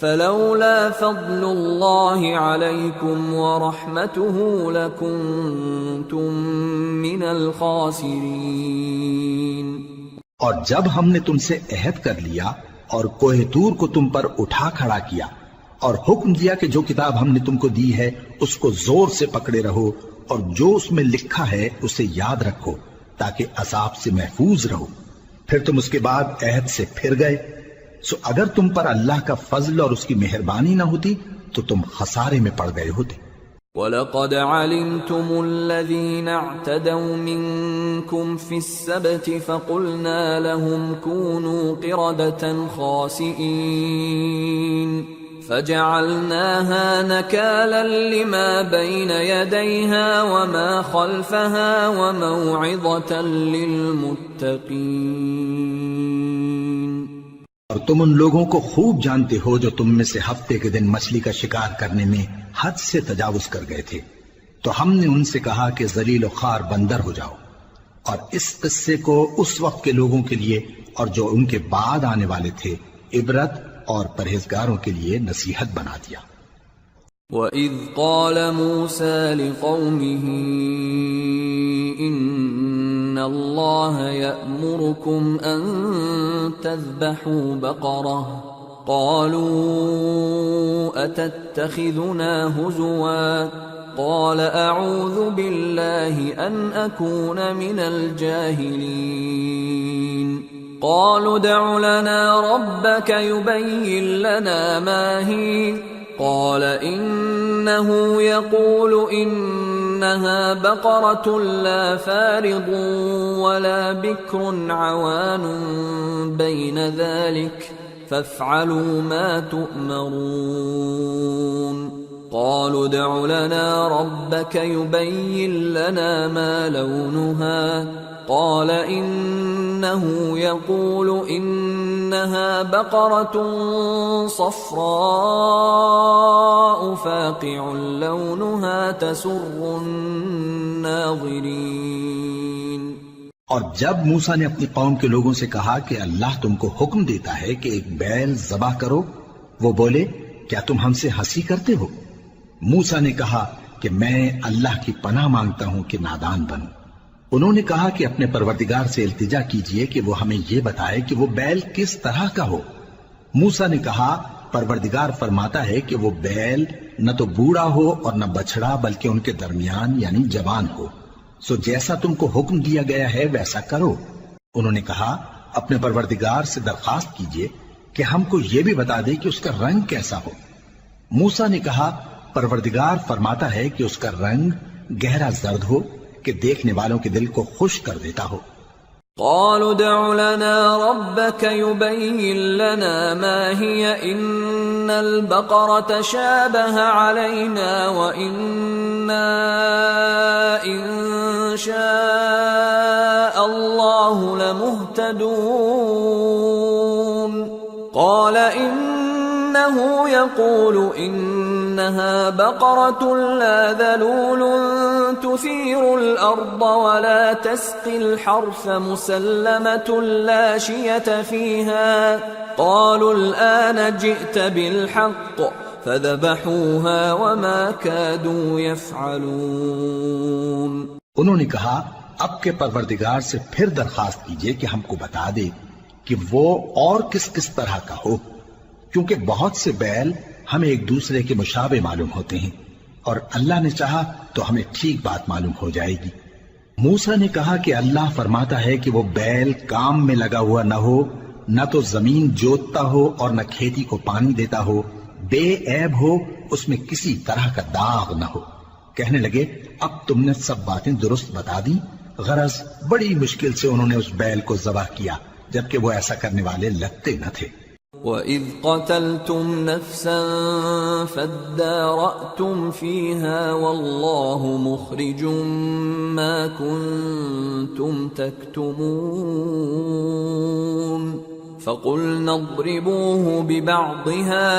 Speaker 1: فلولا فضل اللہ علیکم ورحمتہ لکنتم من الخاسرین۔
Speaker 2: اور جب ہم نے تم سے عہد کر لیا اور کوہ طور کو تم پر اٹھا کھڑا کیا اور حکم دیا کہ جو کتاب ہم نے تم کو دی ہے اس کو زور سے پکڑے رہو اور جو اس میں لکھا ہے اسے یاد رکھو تاکہ عذاب سے محفوظ رہو، پھر تم اس کے بعد عہد سے پھر گئے، سو اگر تم پر اللہ کا فضل اور اس کی مہربانی نہ ہوتی تو تم خسارے میں پڑ گئے ہوتے۔
Speaker 1: وَلَقَدْ عَلِمْتُمُ الَّذِينَ اعْتَدَوْا مِنْكُمْ فِي السَّبْتِ فَقُلْنَا لَهُمْ كُونُوا قِرَدَةً خَاسِئِينَ فَجَعَلْنَاهَا نَكَالًا لِمَا بَيْنَ يَدَيْهَا وَمَا خَلْفَهَا وَمَوْعِظَةً لِلْمُتَّقِينَ۔
Speaker 2: اور تم ان لوگوں کو خوب جانتے ہو جو تم میں سے ہفتے کے دن مچھلی کا شکار کرنے میں حد سے تجاوز کر گئے تھے، تو ہم نے ان سے کہا کہ ذلیل و خوار بندر ہو جاؤ، اور اس قصے کو اس وقت کے لوگوں کے لیے اور جو ان کے بعد آنے والے تھے عبرت اور پرہیزگاروں کے لیے نصیحت بنا دیا۔
Speaker 1: وَإِذْ قَالَ مُوسَى لِقَوْمِهِ إِنَّ اللَّهَ يَأْمُرُكُمْ أَن تَذْبَحُوا بَقَرَةً قَالُوا أَتَتَّخِذُنَا هُزُوًا قَالَ أَعُوذُ بِاللَّهِ أَنْ أَكُونَ مِنَ الْجَاهِلِينَ قَالُوا ادْعُ لَنَا رَبَّكَ يُبَيِّن لَّنَا مَا هِيَ قال إنه يقول إنها بقرة لا فارض ولا بكر عوان بين ذلك فافعلوا ما تؤمرون قالوا ادع لنا ربك يبين لنا ما لونها قال إنه يقول إنها بقرة صفراء فاقع لونها تسر الناظرين۔
Speaker 2: اور جب موسیٰ نے اپنی قوم کے لوگوں سے کہا کہ اللہ تم کو حکم دیتا ہے کہ ایک بیل ذبح کرو، وہ بولے کیا تم ہم سے ہنسی کرتے ہو؟ موسیٰ نے کہا کہ میں اللہ کی پناہ مانگتا ہوں کہ نادان بنوں۔ انہوں نے کہا کہ اپنے پروردگار سے التجا کیجئے کہ وہ ہمیں یہ بتائے کہ وہ بیل کس طرح کا ہو۔ موسیٰ نے کہا پروردگار فرماتا ہے کہ وہ بیل نہ تو بوڑھا ہو اور نہ بچڑا بلکہ ان کے درمیان یعنی جوان ہو، سو جیسا تم کو حکم دیا گیا ہے ویسا کرو۔ انہوں نے کہا اپنے پروردگار سے درخواست کیجئے کہ ہم کو یہ بھی بتا دے کہ اس کا رنگ کیسا ہو۔ موسیٰ نے کہا پروردگار فرماتا ہے کہ اس کا رنگ گہرا زرد ہو کہ دیکھنے والوں کے دل کو خوش کر دیتا ہو۔
Speaker 1: قالوا ادع لنا ربك يبين لنا ما هي إن البقرة شابه علينا وإنا إن شاء الله لمهتدون قال إنه يقول إنها بقرة لا ذلول تثير الأرض ولا تسقي الحرث مسلمة لا شية فيها قالوا الآن جئت بالحق فذبحوها وما كادوا يفعلون.
Speaker 2: انہوں نے کہا اب کے پروردگار سے پھر درخواست کیجئے کہ ہم کو بتا دے کہ وہ اور کس کس طرح کا ہو، کیونکہ بہت سے بیل ہمیں ایک دوسرے کے مشابہ معلوم ہوتے ہیں، اور اللہ نے چاہا تو ہمیں ٹھیک بات معلوم ہو جائے گی. موسیٰ نے کہا کہ اللہ فرماتا ہے کہ وہ بیل کام میں لگا ہوا نہ ہو، نہ تو زمین جوتتا ہو اور نہ کھیتی کو پانی دیتا ہو، بے عیب ہو، اس میں کسی طرح کا داغ نہ ہو. کہنے لگے اب تم نے سب باتیں درست بتا دی. غرض بڑی مشکل سے انہوں نے اس بیل کو ذبح کیا، جبکہ وہ ایسا کرنے والے لگتے نہ تھے.
Speaker 1: وَإِذْ قَتَلْتُمْ نَفْسًا فَادَّارَأْتُمْ فِيهَا وَاللَّهُ مُخْرِجٌ مَا كُنْتُمْ تَكْتُمُونَ فَقُلْنَا اضْرِبُوهُ بِبَعْضِهَا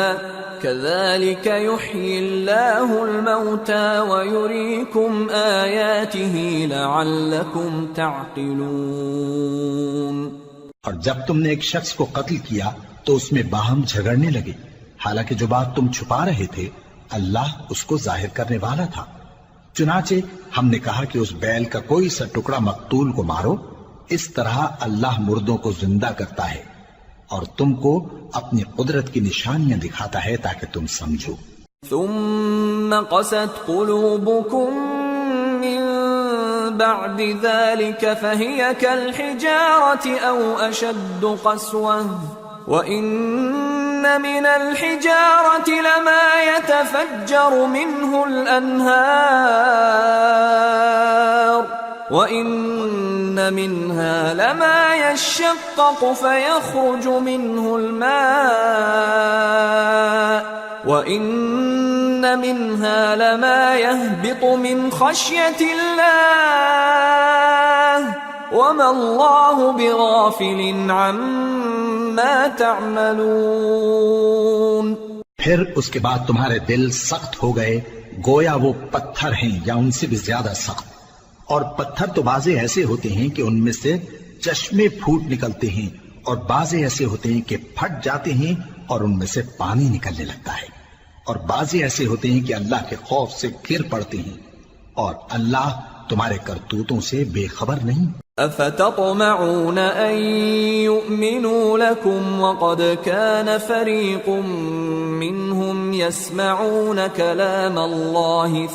Speaker 1: كَذَلِكَ يُحْيِي اللَّهُ الْمَوْتَى وَيُرِيكُمْ آيَاتِهِ لَعَلَّكُمْ تَعْقِلُونَ.
Speaker 2: اور جب تم نے ایک شخص کو قتل کیا تو اس میں باہم جھگڑنے لگے، حالانکہ جو بات تم چھپا رہے تھے اللہ اس کو ظاہر کرنے والا تھا. چنانچہ ہم نے کہا کہ اس بیل کا کوئی سا ٹکڑا مقتول کو مارو، اس طرح اللہ مردوں کو زندہ کرتا ہے اور تم کو اپنی قدرت کی نشانیاں دکھاتا ہے تاکہ تم سمجھو.
Speaker 1: ثم قست قلوبكم من بعد ذلك فهي كالحجارة أو أشد قسوة وإن من الحجارة لما يتفجر منه الأنهار وَإِنَّ مِنْهَا لَمَا يَشَّقَّقُ فَيَخْرُجُ مِنْهُ الْمَاءُ وَإِنَّ مِنْهَا لَمَا يَهْبِطُ مِنْ خَشْيَةِ اللَّهِ وَمَا اللَّهُ بِغَافِلٍ عَمَّا تَعْمَلُونَ.
Speaker 2: پھر اس کے بعد تمہارے دل سخت ہو گئے گویا وہ پتھر ہیں یا ان سے بھی زیادہ سخت. اور پتھر تو بعضے ایسے ہوتے ہیں کہ ان میں سے چشمے پھوٹ نکلتے ہیں، اور بعضے ایسے ہوتے ہیں کہ پھٹ جاتے ہیں اور ان میں سے پانی نکلنے لگتا ہے، اور بعضے ایسے ہوتے ہیں کہ اللہ کے خوف سے گر پڑتے ہیں، اور اللہ تمہارے کرتوتوں سے بے خبر نہیں.
Speaker 1: افتطمعون ان يؤمنوا لكم وقد كان فريق منهم يسمعون كلام الله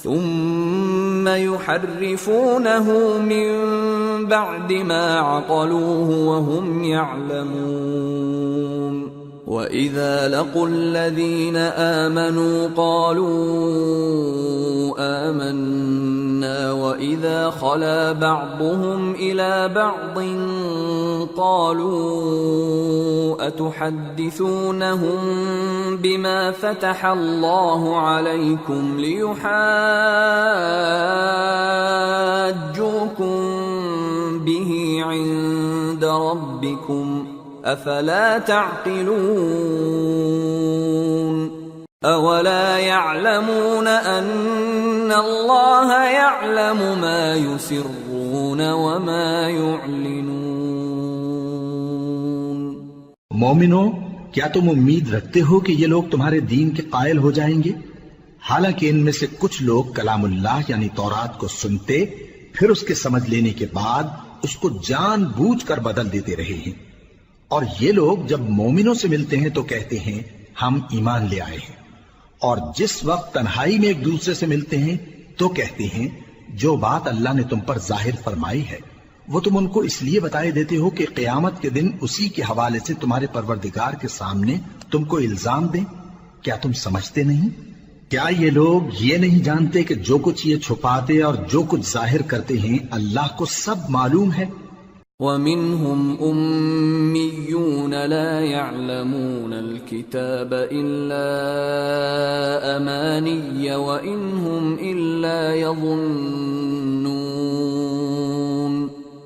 Speaker 1: ثم يحرفونه من بعد ما عقلوه وهم يعلمون. وَإِذَا لَقُوا الَّذِينَ آمَنُوا قَالُوا آمَنَّا وَإِذَا خَلَا بَعْضُهُمْ إِلَى بَعْضٍ قَالُوا أَتُحَدِّثُونَهُم بِمَا فَتَحَ اللَّهُ عَلَيْكُمْ لِيُحَاجُّوكُم بِهِ عِندَ رَبِّكُمْ افلا تعقلون. اولا يعلمون ان الله يعلم ما يسرون وما يعلنون.
Speaker 2: مومنو، کیا تم امید رکھتے ہو کہ یہ لوگ تمہارے دین کے قائل ہو جائیں گے؟ حالانکہ ان میں سے کچھ لوگ کلام اللہ یعنی تورات کو سنتے پھر اس کے سمجھ لینے کے بعد اس کو جان بوجھ کر بدل دیتے رہے ہیں. اور یہ لوگ جب مومنوں سے ملتے ہیں تو کہتے ہیں ہم ایمان لے آئے ہیں، اور جس وقت تنہائی میں ایک دوسرے سے ملتے ہیں تو کہتے ہیں جو بات اللہ نے تم پر ظاہر فرمائی ہے وہ تم ان کو اس لیے بتائے دیتے ہو کہ قیامت کے دن اسی کے حوالے سے تمہارے پروردگار کے سامنے تم کو الزام دیں. کیا تم سمجھتے نہیں؟ کیا یہ لوگ یہ نہیں جانتے کہ جو کچھ یہ چھپاتے اور جو کچھ ظاہر کرتے ہیں اللہ کو سب معلوم ہے؟
Speaker 1: وَمِنْهُمْ أُمِّيُّونَ لَا يَعْلَمُونَ الْكِتَابَ إِلَّا أَمَانِيَّ وَإِنْ هُمْ إِلَّا يَظُنُّونَ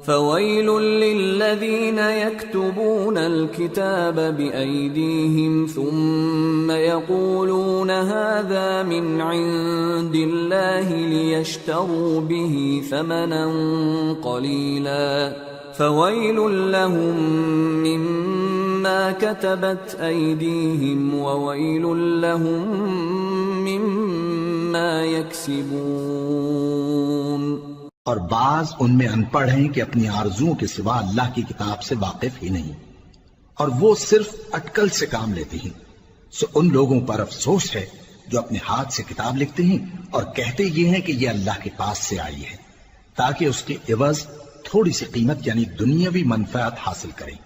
Speaker 1: فويل للذين يكتبون الكتاب بأيديهم ثم يقولون هذا من عند الله ليشتروا به ثمنا قليلا فويل لهم مما كتبت أيديهم وويل لهم مما يكسبون۔
Speaker 2: اور بعض ان میں ان پڑھ ہیں کہ اپنی آرزوؤں کے سوا اللہ کی کتاب سے واقف ہی نہیں، اور وہ صرف اٹکل سے کام لیتے ہیں۔ سو ان لوگوں پر افسوس ہے جو اپنے ہاتھ سے کتاب لکھتے ہیں اور کہتے یہ ہیں کہ یہ اللہ کے پاس سے آئی ہے، تاکہ اس کے عوض تھوڑی سی قیمت یعنی دنیاوی منفعت حاصل کریں۔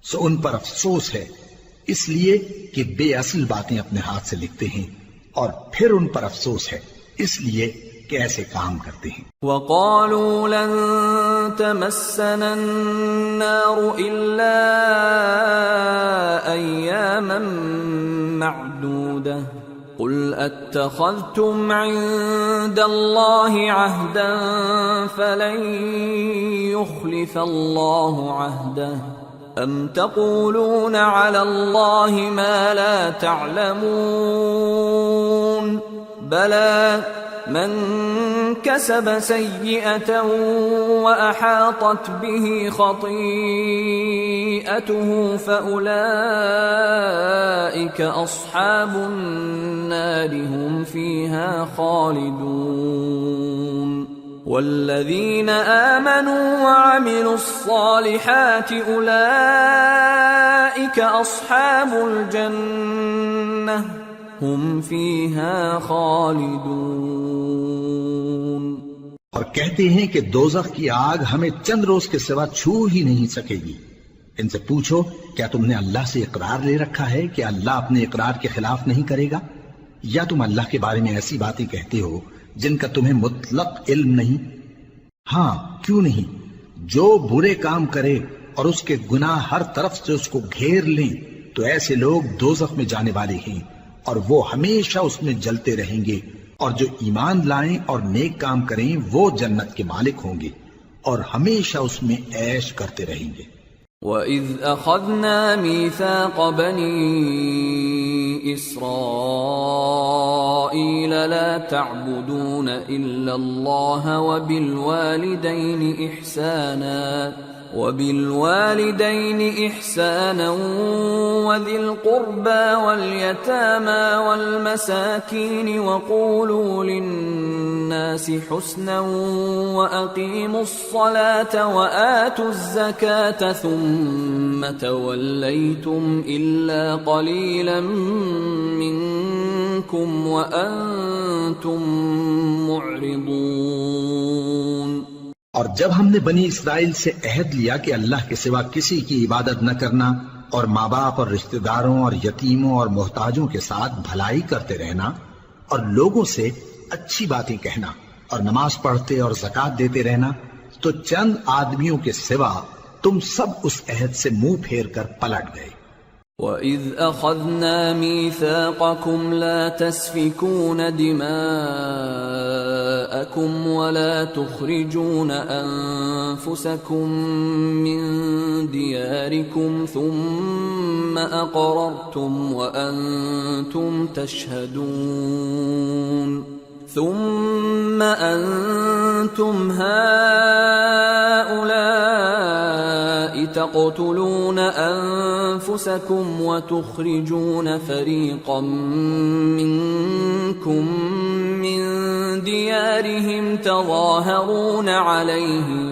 Speaker 2: سو ان پر افسوس ہے اس لیے کہ بے اصل باتیں اپنے ہاتھ سے لکھتے ہیں، اور پھر ان پر افسوس ہے اس لیے کہ ایسے کام کرتے ہیں۔
Speaker 1: وَقَالُوا لَن تَمَسَّنَا النَّارُ إِلَّا أَيَّامًا مَّعْدُودَةً قُلْ أَتَّخَذْتُمْ عِندَ اللَّهِ عَهْدًا فَلَن يُخْلِفَ اللَّهُ عَهْدَهُ أَمْ تَقُولُونَ عَلَى اللَّهِ مَا لَا تَعْلَمُونَ بَلَى من كسب سيئة وأحاطت به خطيئته فأولئك أصحاب النار هم فيها خالدون والذين آمنوا وعملوا الصالحات أولئك أصحاب الجنة ہم فیہا خالدون۔
Speaker 2: اور کہتے ہیں کہ دوزخ کی آگ ہمیں چند روز کے سوا چھو ہی نہیں سکے گی۔ ان سے پوچھو کیا تم نے اللہ سے اقرار لے رکھا ہے کہ اللہ اپنے اقرار کے خلاف نہیں کرے گا، یا تم اللہ کے بارے میں ایسی باتیں کہتے ہو جن کا تمہیں مطلق علم نہیں؟ ہاں کیوں نہیں، جو برے کام کرے اور اس کے گناہ ہر طرف سے اس کو گھیر لیں تو ایسے لوگ دوزخ میں جانے والے ہیں، اور وہ ہمیشہ اس میں جلتے رہیں گے، اور جو ایمان لائیں اور نیک کام کریں وہ جنت کے مالک ہوں گے اور ہمیشہ اس میں عیش کرتے رہیں گے۔
Speaker 1: وَإِذْ أَخَذْنَا مِيثَاقَ بَنِي إِسْرَائِيلَ لَا تَعْبُدُونَ إِلَّا اللَّهَ وَبِالْوَالِدَيْنِ إِحْسَانًا وَذِي الْقُرْبَى وَالْيَتَامَى وَالْمَسَاكِينِ وَقُولُوا لِلنَّاسِ حُسْنًا وَأَقِيمُوا الصَّلَاةَ وَآتُوا الزَّكَاةَ ثُمَّ تَوَلَّيْتُمْ إِلَّا قَلِيلًا مِّنكُمْ وَأَنتُمْ مُعْرِضُونَ۔
Speaker 2: اور جب ہم نے بنی اسرائیل سے عہد لیا کہ اللہ کے سوا کسی کی عبادت نہ کرنا، اور ماں باپ اور رشتہ داروں اور یتیموں اور محتاجوں کے ساتھ بھلائی کرتے رہنا، اور لوگوں سے اچھی باتیں کہنا، اور نماز پڑھتے اور زکوٰۃ دیتے رہنا، تو چند آدمیوں کے سوا تم سب اس عہد سے منہ پھیر کر پلٹ گئے۔
Speaker 1: وَإِذْ أَخَذْنَا مِيثَاقَكُمْ لَا تَسْفِكُونَ دِمَاءَكُمْ وَلَا تُخْرِجُونَ أَنفُسَكُمْ مِنْ دِيَارِكُمْ ثُمَّ أَقْرَرْتُمْ وَأَنْتُمْ تَشْهَدُونَ ثُمَّ أَنْتُمْ هَؤُلَاءِ تَقْتُلُونَ أَنفُسَكُمْ وَتُخْرِجُونَ فَرِيقًا مِّنكُمْ مِنْ دِيَارِهِمْ تَظَاهَرُونَ عَلَيْهِمْ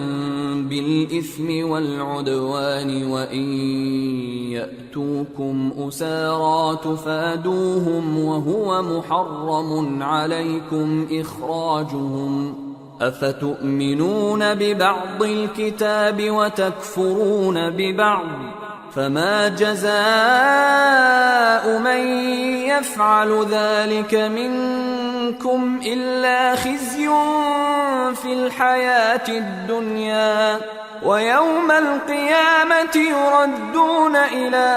Speaker 1: بِالْإِثْمِ وَالْعُدْوَانِ وَإِنْ يَأْتُوكُمْ أُسَارَى تُفَادُوهُمْ وَهُوَ مُحَرَّمٌ عَلَيْكُمْ إِخْرَاجُهُمْ أَفَتُؤْمِنُونَ بِبَعْضِ الْكِتَابِ وَتَكْفُرُونَ بِبَعْضٍ فَمَا جَزَاءُ مَنْ يَفْعَلُ ذَلِكَ مِنْكُمْ إِلَّا خِزْيٌ فِي الْحَيَاةِ الدُّنْيَا وَيَوْمَ الْقِيَامَةِ يُرَدُّونَ إِلَى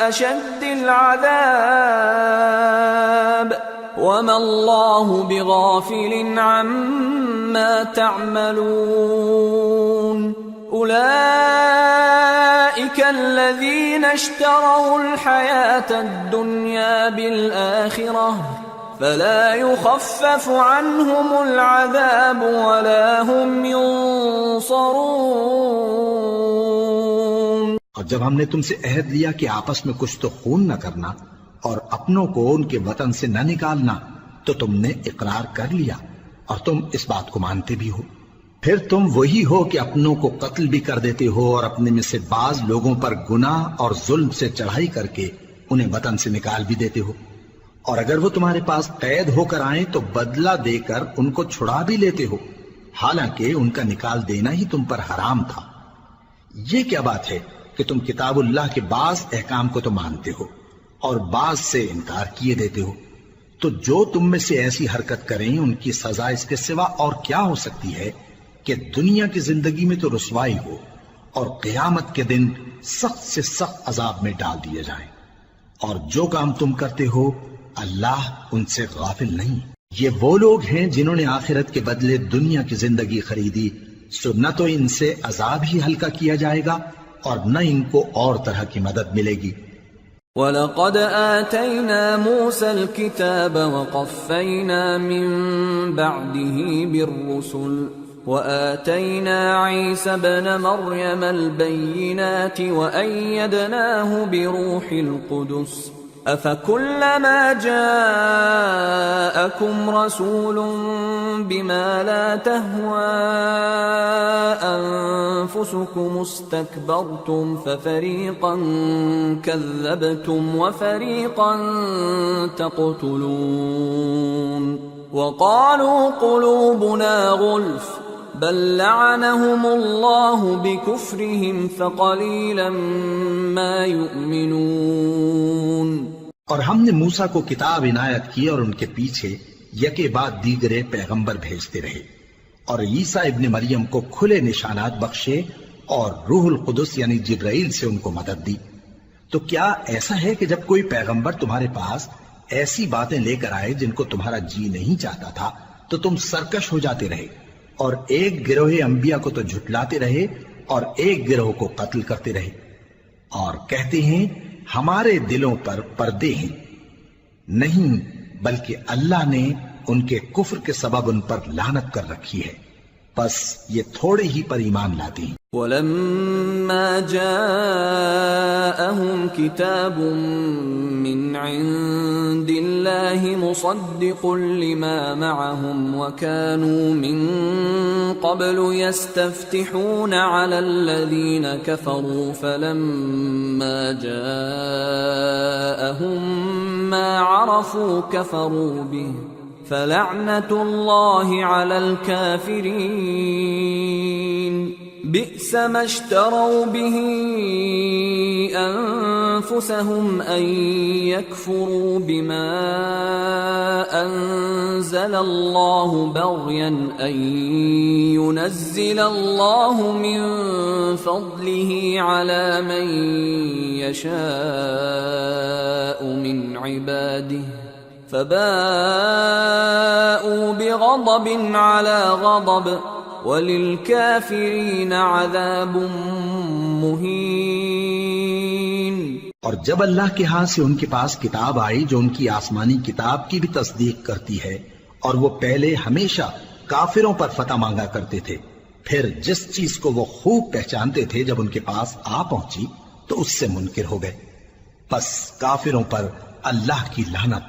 Speaker 1: أَشَدِّ الْعَذَابِ وما الله بغافل عما تعملون أولئك الذين اشتروا الحياة الدنيا بالآخرة فلا يخفف عنهم العذاب ولا هم ينصرون۔
Speaker 2: اور جب ہم نے تم سے عہد لیا کہ آپس میں کچھ تو خون نہ کرنا اور اپنوں کو ان کے وطن سے نہ نکالنا، تو تم نے اقرار کر لیا اور تم اس بات کو مانتے بھی ہو۔ پھر تم وہی ہو کہ اپنوں کو قتل بھی کر دیتے ہو اور اپنے میں سے بعض لوگوں پر گناہ اور ظلم سے چڑھائی کر کے انہیں وطن سے نکال بھی دیتے ہو، اور اگر وہ تمہارے پاس قید ہو کر آئیں تو بدلہ دے کر ان کو چھڑا بھی لیتے ہو، حالانکہ ان کا نکال دینا ہی تم پر حرام تھا۔ یہ کیا بات ہے کہ تم کتاب اللہ کے بعض احکام کو تو مانتے ہو اور بعض سے انکار کیے دیتے ہو؟ تو جو تم میں سے ایسی حرکت کریں ان کی سزا اس کے سوا اور کیا ہو سکتی ہے کہ دنیا کی زندگی میں تو رسوائی ہو اور قیامت کے دن سخت سے سخت عذاب میں ڈال دیے جائیں۔ اور جو کام تم کرتے ہو اللہ ان سے غافل نہیں۔ یہ وہ لوگ ہیں جنہوں نے آخرت کے بدلے دنیا کی زندگی خریدی، سو نہ تو ان سے عذاب ہی ہلکا کیا جائے گا اور نہ ان کو اور طرح کی مدد ملے گی۔
Speaker 1: وَلَقَدْ آتَيْنَا مُوسَى الْكِتَابَ وَقَفَّيْنَا مِن بَعْدِهِ بِالرُّسُلِ وَآتَيْنَا عِيسَى ابْنَ مَرْيَمَ الْبَيِّنَاتِ وَأَيَّدْنَاهُ بِرُوحِ الْقُدُسِ أَفَكُلَّمَا جَاءَكُمْ رَسُولٌ بِمَا لَا تَهْوَى أَنفُسُكُمُ اسْتَكْبَرْتُمْ فَفَرِيقًا كَذَّبْتُمْ وَفَرِيقًا تَقْتُلُونَ وَقَالُوا قُلُوبُنَا غُلْفٌ بَل لَّعَنَهُمُ اللَّهُ بِكُفْرِهِمْ فَقَلِيلًا مَّا يُؤْمِنُونَ۔
Speaker 2: اور ہم نے موسیٰ کو کتاب عنایت کی اور ان کے پیچھے یکے بعد دیگرے پیغمبر بھیجتے رہے، اور عیسیٰ ابن مریم کو کھلے نشانات بخشے اور روح القدس یعنی جبرائیل سے ان کو مدد دی۔ تو کیا ایسا ہے کہ جب کوئی پیغمبر تمہارے پاس ایسی باتیں لے کر آئے جن کو تمہارا جی نہیں چاہتا تھا تو تم سرکش ہو جاتے رہے، اور ایک گروہ انبیاء کو تو جھٹلاتے رہے اور ایک گروہ کو قتل کرتے رہے، اور کہتے ہیں ہمارے دلوں پر پردے ہیں؟ نہیں، بلکہ اللہ نے ان کے کفر کے سبب ان پر لعنت کر رکھی ہے، پس یہ تھوڑے ہی پر ایمان لاتے ہیں۔
Speaker 1: وَلَمَّا جَاءَهُمْ كِتَابٌ مِّنْ عِندِ اللَّهِ مُصَدِّقٌ لِّمَا مَعَهُمْ وَكَانُوا مِن قَبْلُ يَسْتَفْتِحُونَ عَلَى الَّذِينَ كَفَرُوا فَلَمَّا جَاءَهُم مَّا عَرَفُوا كَفَرُوا بِهِ فَلَعْنَةُ اللَّهِ عَلَى الْكَافِرِينَ بئس ما اشتروا به أنفسهم أن يكفروا بما أنزل الله بغيا أن ينزل الله من فضله على من يشاء من عباده فباءوا بغضب على غضب وَلِلْكَافِرِينَ عَذَابٌ مُّهِينٌ۔
Speaker 2: اور جب اللہ کے ہاں سے ان کے پاس کتاب آئی جو ان کی آسمانی کتاب کی بھی تصدیق کرتی ہے، اور وہ پہلے ہمیشہ کافروں پر فتح مانگا کرتے تھے، پھر جس چیز کو وہ خوب پہچانتے تھے جب ان کے پاس آ پہنچی تو اس سے منکر ہو گئے، پس کافروں پر اللہ کی لعنت۔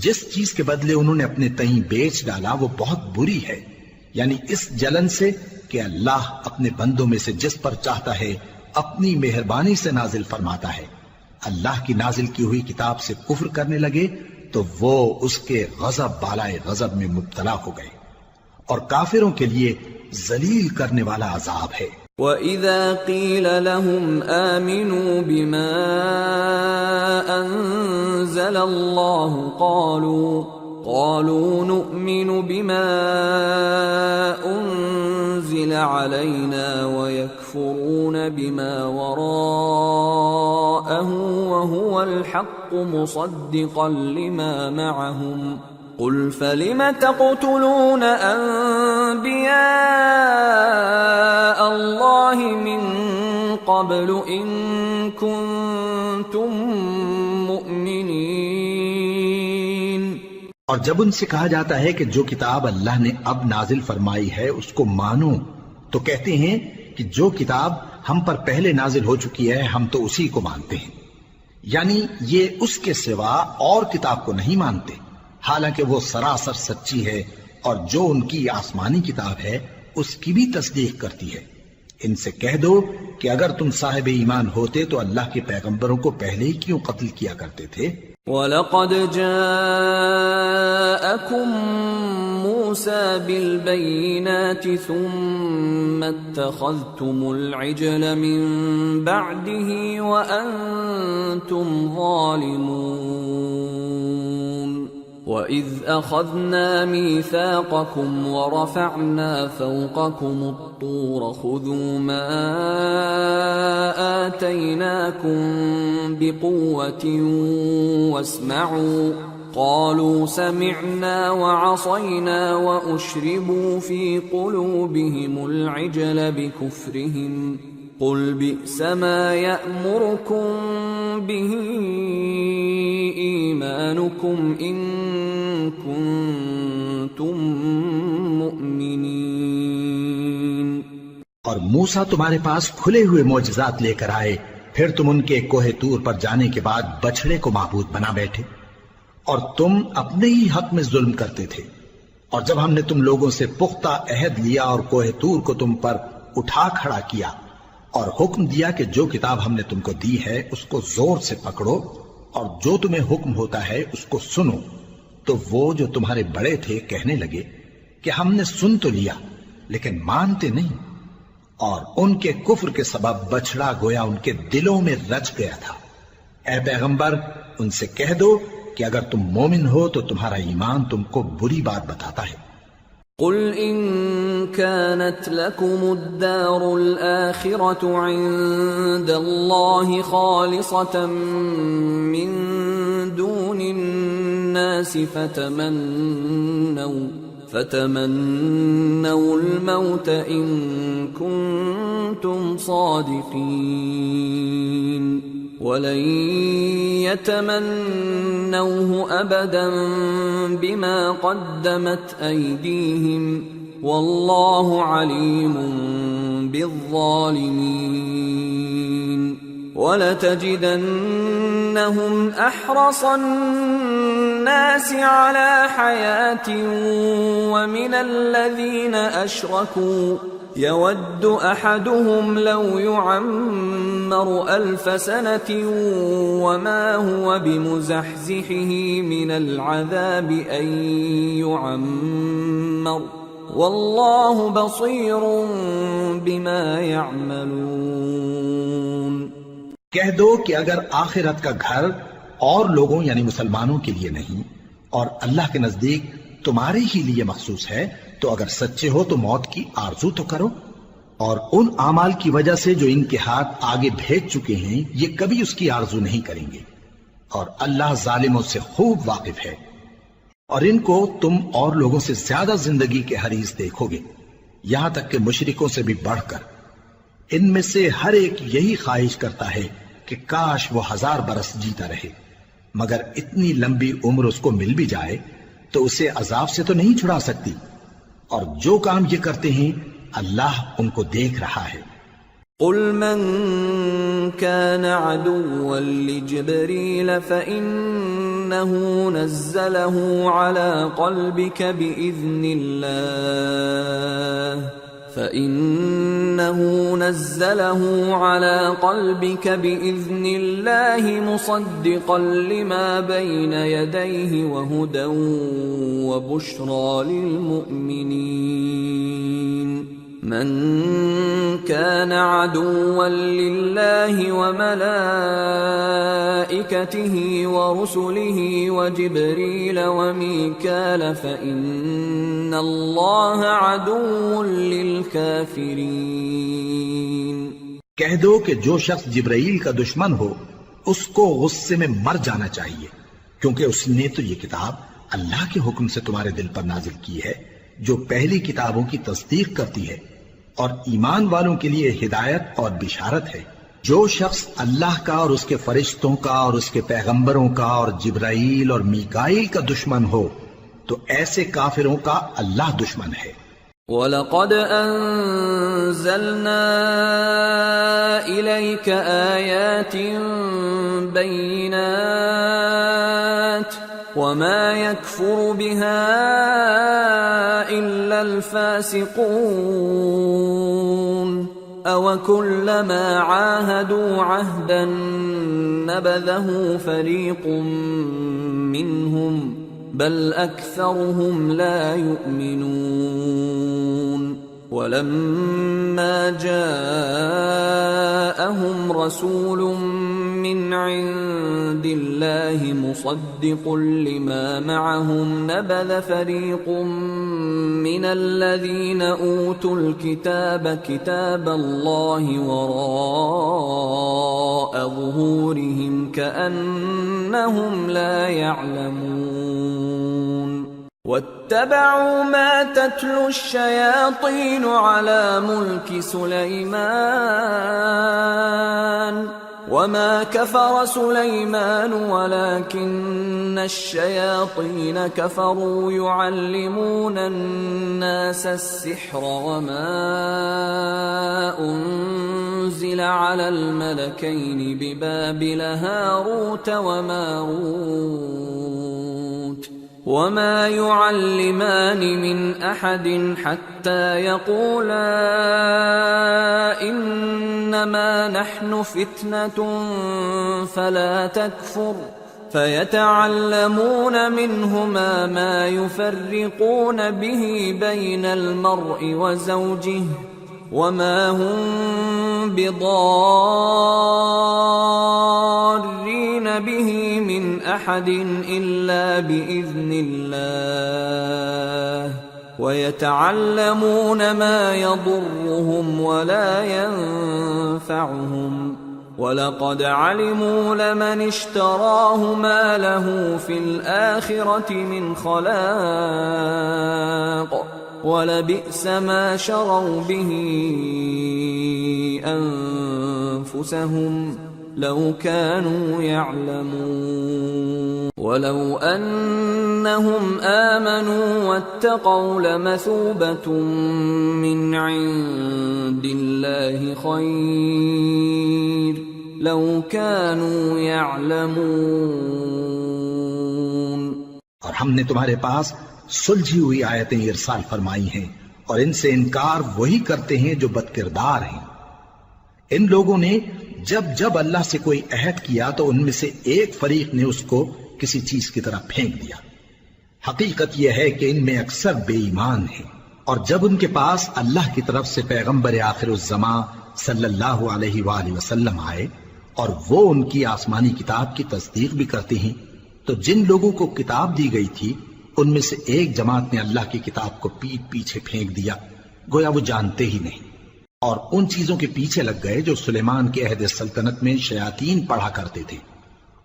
Speaker 2: جس چیز کے بدلے انہوں نے اپنے تئیں بیچ ڈالا وہ بہت بری ہے، یعنی اس جلن سے کہ اللہ اپنے بندوں میں سے جس پر چاہتا ہے اپنی مہربانی سے نازل فرماتا ہے۔ اللہ کی نازل کی ہوئی کتاب سے کفر کرنے لگے تو وہ اس کے غضب بالائے غضب میں مبتلا ہو گئے، اور کافروں کے لیے ذلیل کرنے والا عذاب ہے۔
Speaker 1: وَإِذَا قِيلَ لَهُمْ آمِنُوا بِمَا أَنزَلَ اللَّهُ قالوا نؤمن بما أنزل علينا ويكفرون بما وراءه وهو الحق مصدقا لما معهم قل فلم تقتلون أنبياء الله من قبل إن كنتم مؤمنين۔
Speaker 2: اور جب ان سے کہا جاتا ہے کہ جو کتاب اللہ نے اب نازل فرمائی ہے اس کو مانو، تو کہتے ہیں کہ جو کتاب ہم پر پہلے نازل ہو چکی ہے ہم تو اسی کو مانتے ہیں، یعنی یہ اس کے سوا اور کتاب کو نہیں مانتے، حالانکہ وہ سراسر سچی ہے اور جو ان کی آسمانی کتاب ہے اس کی بھی تصدیق کرتی ہے۔ ان سے کہہ دو کہ اگر تم صاحب ایمان ہوتے تو اللہ کے پیغمبروں کو پہلے ہی کیوں قتل کیا کرتے تھے؟
Speaker 1: وَلَقَدْ جَاءَكُمْ مُوسَى بِالْبَيِّنَاتِ ثُمَّ اتَّخَذْتُمُ الْعِجْلَ مِنْ بَعْدِهِ وَأَنْتُمْ ظَالِمُونَ وَإِذْ أَخَذْنَا مِيثَاقَكُمْ وَرَفَعْنَا فَوْقَكُمُ الطُّورَ خُذُوا مَا آتَيْنَاكُمْ بِقُوَّةٍ وَاسْمَعُوا قَالُوا سَمِعْنَا وَعَصَيْنَا وَأُشْرِبُوا فِي قُلُوبِهِمُ الْعِجْلَ بِكُفْرِهِمْ قُلْ بِئْسَ مَا يَأْمُرُكُمْ بِهِ إِيمَانُكُمْ إِن كُنتُم مُؤْمِنِينَ۔
Speaker 2: اور موسیٰ تمہارے پاس کھلے ہوئے معجزات لے کر آئے، پھر تم ان کے کوہ طور پر جانے کے بعد بچڑے کو معبود بنا بیٹھے، اور تم اپنے ہی حق میں ظلم کرتے تھے۔ اور جب ہم نے تم لوگوں سے پختہ عہد لیا اور کوہ طور کو تم پر اٹھا کھڑا کیا اور حکم دیا کہ جو کتاب ہم نے تم کو دی ہے اس کو زور سے پکڑو اور جو تمہیں حکم ہوتا ہے اس کو سنو، تو وہ جو تمہارے بڑے تھے کہنے لگے کہ ہم نے سن تو لیا لیکن مانتے نہیں، اور ان کے کفر کے سبب بچڑا گویا ان کے دلوں میں رچ گیا تھا۔ اے پیغمبر ان سے کہہ دو کہ اگر تم مومن ہو تو تمہارا ایمان تم کو بری بات بتاتا ہے۔
Speaker 1: قل إن كانت لكم الدار الآخرة عند الله خالصة من دون الناس فتمنوا الموت إن كنتم صادقين ولن يتمنوه أبدا بما قدمت أيديهم والله عليم بالظالمين ولتجدنهم أحرص الناس على حياة ومن الذين أشركوا يود أحدهم لو يعمر 1000 سنة وما هو بمزحزحه من العذاب أن يعمر والله بصير بما يعملون۔
Speaker 2: کہہ دو کہ اگر آخرت کا گھر اور لوگوں یعنی مسلمانوں کے لیے نہیں اور اللہ کے نزدیک تمہارے ہی لیے مخصوص ہے تو اگر سچے ہو تو موت کی آرزو تو کرو، اور ان اعمال کی وجہ سے جو ان کے ہاتھ آگے بھیج چکے ہیں یہ کبھی اس کی آرزو نہیں کریں گے، اور اللہ ظالموں سے خوب واقف ہے۔ اور ان کو تم اور لوگوں سے زیادہ زندگی کے حریص دیکھو گے، یہاں تک کہ مشرکوں سے بھی بڑھ کر۔ ان میں سے ہر ایک یہی خواہش کرتا ہے کہ کاش وہ 1000 برس جیتا رہے، مگر اتنی لمبی عمر اس کو مل بھی جائے تو اسے عذاب سے تو نہیں چھڑا سکتی، اور جو کام یہ کرتے ہیں اللہ ان کو دیکھ رہا ہے۔
Speaker 1: قل من كان عدوا لجبريل فإنه نزله على قلبك بإذن الله مصدقا لما بين يديه وهدى وبشرى للمؤمنين من كان عدوا لله وملائكته ورسله وجبريل وميكال فإن الله عدو للكافرين۔
Speaker 2: کہہ دو کہ جو شخص جبرائیل کا دشمن ہو اس کو غصے میں مر جانا چاہیے، کیونکہ اس نے تو یہ کتاب اللہ کے حکم سے تمہارے دل پر نازل کی ہے، جو پہلی کتابوں کی تصدیق کرتی ہے اور ایمان والوں کے لیے ہدایت اور بشارت ہے۔ جو شخص اللہ کا اور اس کے فرشتوں کا اور اس کے پیغمبروں کا اور جبرائیل اور میکائیل کا دشمن ہو تو ایسے کافروں کا اللہ دشمن ہے۔
Speaker 1: وَلَقَدْ أَنزَلْنَا إِلَيْكَ آيَاتٍ بَيِّنَاتٍ وَمَا يَكْفُرُ بِهَا إِلَّا الْفَاسِقُونَ أَوَكُلَّمَا عَاهَدُوا عَهْدًا نَبَذَهُ فَرِيقٌ مِّنْهُمْ بل أكثرهم لا يؤمنون ولما جاءهم رسول من عند الله مصدق لما معهم نبذ فريق من الذين أوتوا الكتاب كتاب الله وراء ظهورهم كأنهم لا يعلمون واتبعوا ما تتلو الشياطين على ملك سليمان وما كفر سليمان ولكن الشياطين كفروا يعلمون الناس السحر وما أنزل على الملكين ببابل هاروت وماروت وما يعلمان من أحد حتى يقولا إنما نحن فتنة فلا تكفر فيتعلمون منهما ما يفرقون به بين المرء وزوجه وما هم بضارين به من أحد إلا بإذن الله ويتعلمون ما يضرهم ولا ينفعهم وَلَقَدْ عَلِمُوا لَمَنِ اشْتَرَاهُ مَا لَهُ فِي الْآخِرَةِ مِنْ خَلَاقٍ وَلَبِئْسَ مَا شَرَوْا بِهِ أَنفُسَهُمْ لَوْ كَانُوا يَعْلَمُونَ وَلَوْ أَنَّهُمْ آمَنُوا وَاتَّقَوْا لَمَثُوبَةٌ مِّنْ عِندِ اللَّهِ خَيْرٌ لَوْ كَانُوا يَعْلَمُونَ۔
Speaker 2: اور ہم نے تمہارے پاس سلجھی ہوئی آیتیں ارسال فرمائی ہیں اور ان سے انکار وہی کرتے ہیں جو بدکردار ہیں۔ ان لوگوں نے جب جب اللہ سے کوئی عہد کیا تو ان میں سے ایک فریق نے اس کو کسی چیز کی طرح پھینک دیا۔ حقیقت یہ ہے کہ ان میں اکثر بے ایمان ہیں، اور جب ان کے پاس اللہ کی طرف سے پیغمبر آخر الزمان صلی اللہ علیہ وآلہ وسلم آئے اور وہ ان کی آسمانی کتاب کی تصدیق بھی کرتے ہیں، تو جن لوگوں کو کتاب دی گئی تھی ان میں سے ایک جماعت نے اللہ کی کتاب کو پیٹ پیچھے پھینک دیا، گویا وہ جانتے ہی نہیں، اور ان چیزوں کے پیچھے لگ گئے جو سلیمان کے عہد سلطنت میں شیاطین پڑھا کرتے تھے۔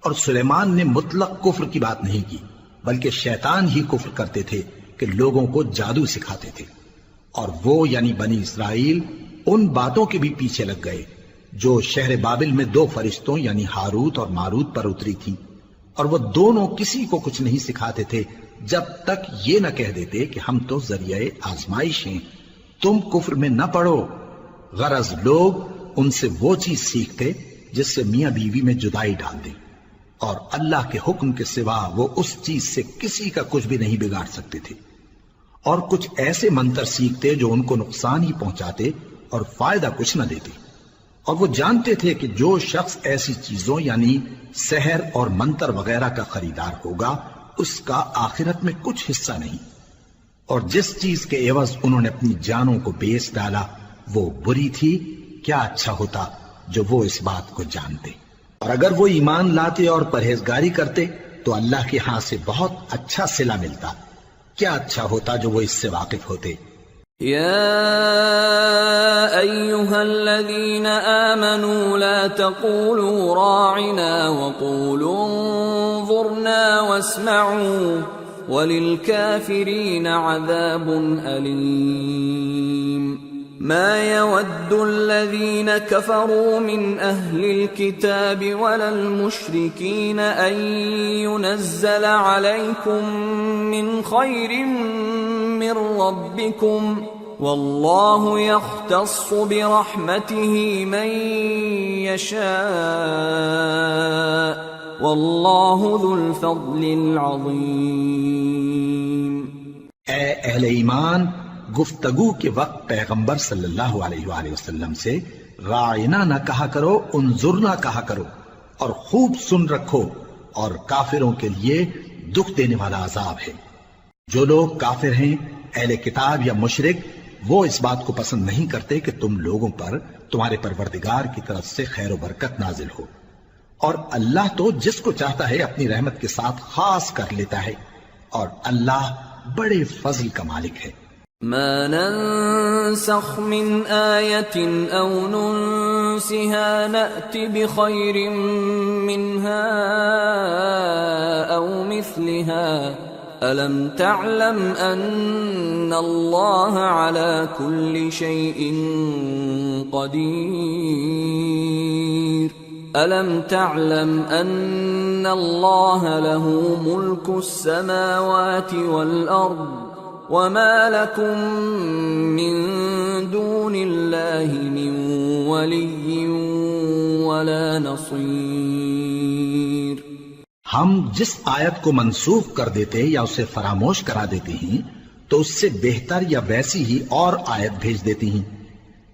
Speaker 2: اور سلیمان نے مطلق کفر کی بات نہیں کی، بلکہ شیطان ہی کفر کرتے تھے کہ لوگوں کو جادو سکھاتے تھے، اور وہ یعنی بنی اسرائیل ان باتوں کے بھی پیچھے لگ گئے جو شہر بابل میں دو فرشتوں یعنی ہاروت اور ماروت پر اتری تھی، اور وہ دونوں کسی کو کچھ نہیں سکھاتے تھے جب تک یہ نہ کہہ دیتے کہ ہم تو ذریعہ آزمائش ہیں، تم کفر میں نہ پڑو۔ غرض لوگ ان سے وہ چیز سیکھتے جس سے میاں بیوی میں جدائی ڈال دیں، اور اللہ کے حکم کے سوا وہ اس چیز سے کسی کا کچھ بھی نہیں بگاڑ سکتے تھے، اور کچھ ایسے منتر سیکھتے جو ان کو نقصان ہی پہنچاتے اور فائدہ کچھ نہ دیتے، اور وہ جانتے تھے کہ جو شخص ایسی چیزوں یعنی سحر اور منتر وغیرہ کا خریدار ہوگا اس کا آخرت میں کچھ حصہ نہیں، اور جس چیز کے عوض انہوں نے اپنی جانوں کو بیچ ڈالا وہ بری تھی، کیا اچھا ہوتا جو وہ اس بات کو جانتے، اور اگر وہ ایمان لاتے اور پرہیزگاری کرتے تو اللہ کے ہاں سے بہت اچھا صلہ ملتا، کیا اچھا ہوتا جو وہ اس سے واقف ہوتے۔
Speaker 1: يا أيها الذين آمنوا لا تقولوا راعنا وقولوا انظرنا واسمعوا وللكافرين عذاب أليم ما يود الذين كفروا من أهل الكتاب ولا المشركين أن ينزل عليكم من خير من ربكم والله يختص برحمته من يشاء واللہ ذو الفضل العظیم۔
Speaker 2: اے اہل ایمان، گفتگو کے وقت پیغمبر صلی اللہ علیہ وآلہ وسلم سے راعنا نہ کہا کرو، انظرنا کہا کرو، اور خوب سن رکھو، اور کافروں کے لیے دکھ دینے والا عذاب ہے۔ جو لوگ کافر ہیں، اہل کتاب یا مشرک، وہ اس بات کو پسند نہیں کرتے کہ تم لوگوں پر تمہارے پروردگار کی طرف سے خیر و برکت نازل ہو، اور اللہ تو جس کو چاہتا ہے اپنی رحمت کے ساتھ خاص کر لیتا ہے، اور اللہ بڑے فضل کا مالک ہے۔
Speaker 1: ما ننسخ من آیت او ننسها نأت بخیر منها او مثلها ألم تعلم أن الله على كل شيء قدير ألم تعلم أن الله له ملك السماوات والأرض وما لكم من دون الله من ولي ولا نصير۔
Speaker 2: ہم جس آیت کو منسوخ کر دیتے یا اسے فراموش کرا دیتے ہیں تو اس سے بہتر یا ویسی ہی اور آیت بھیج دیتی ہیں۔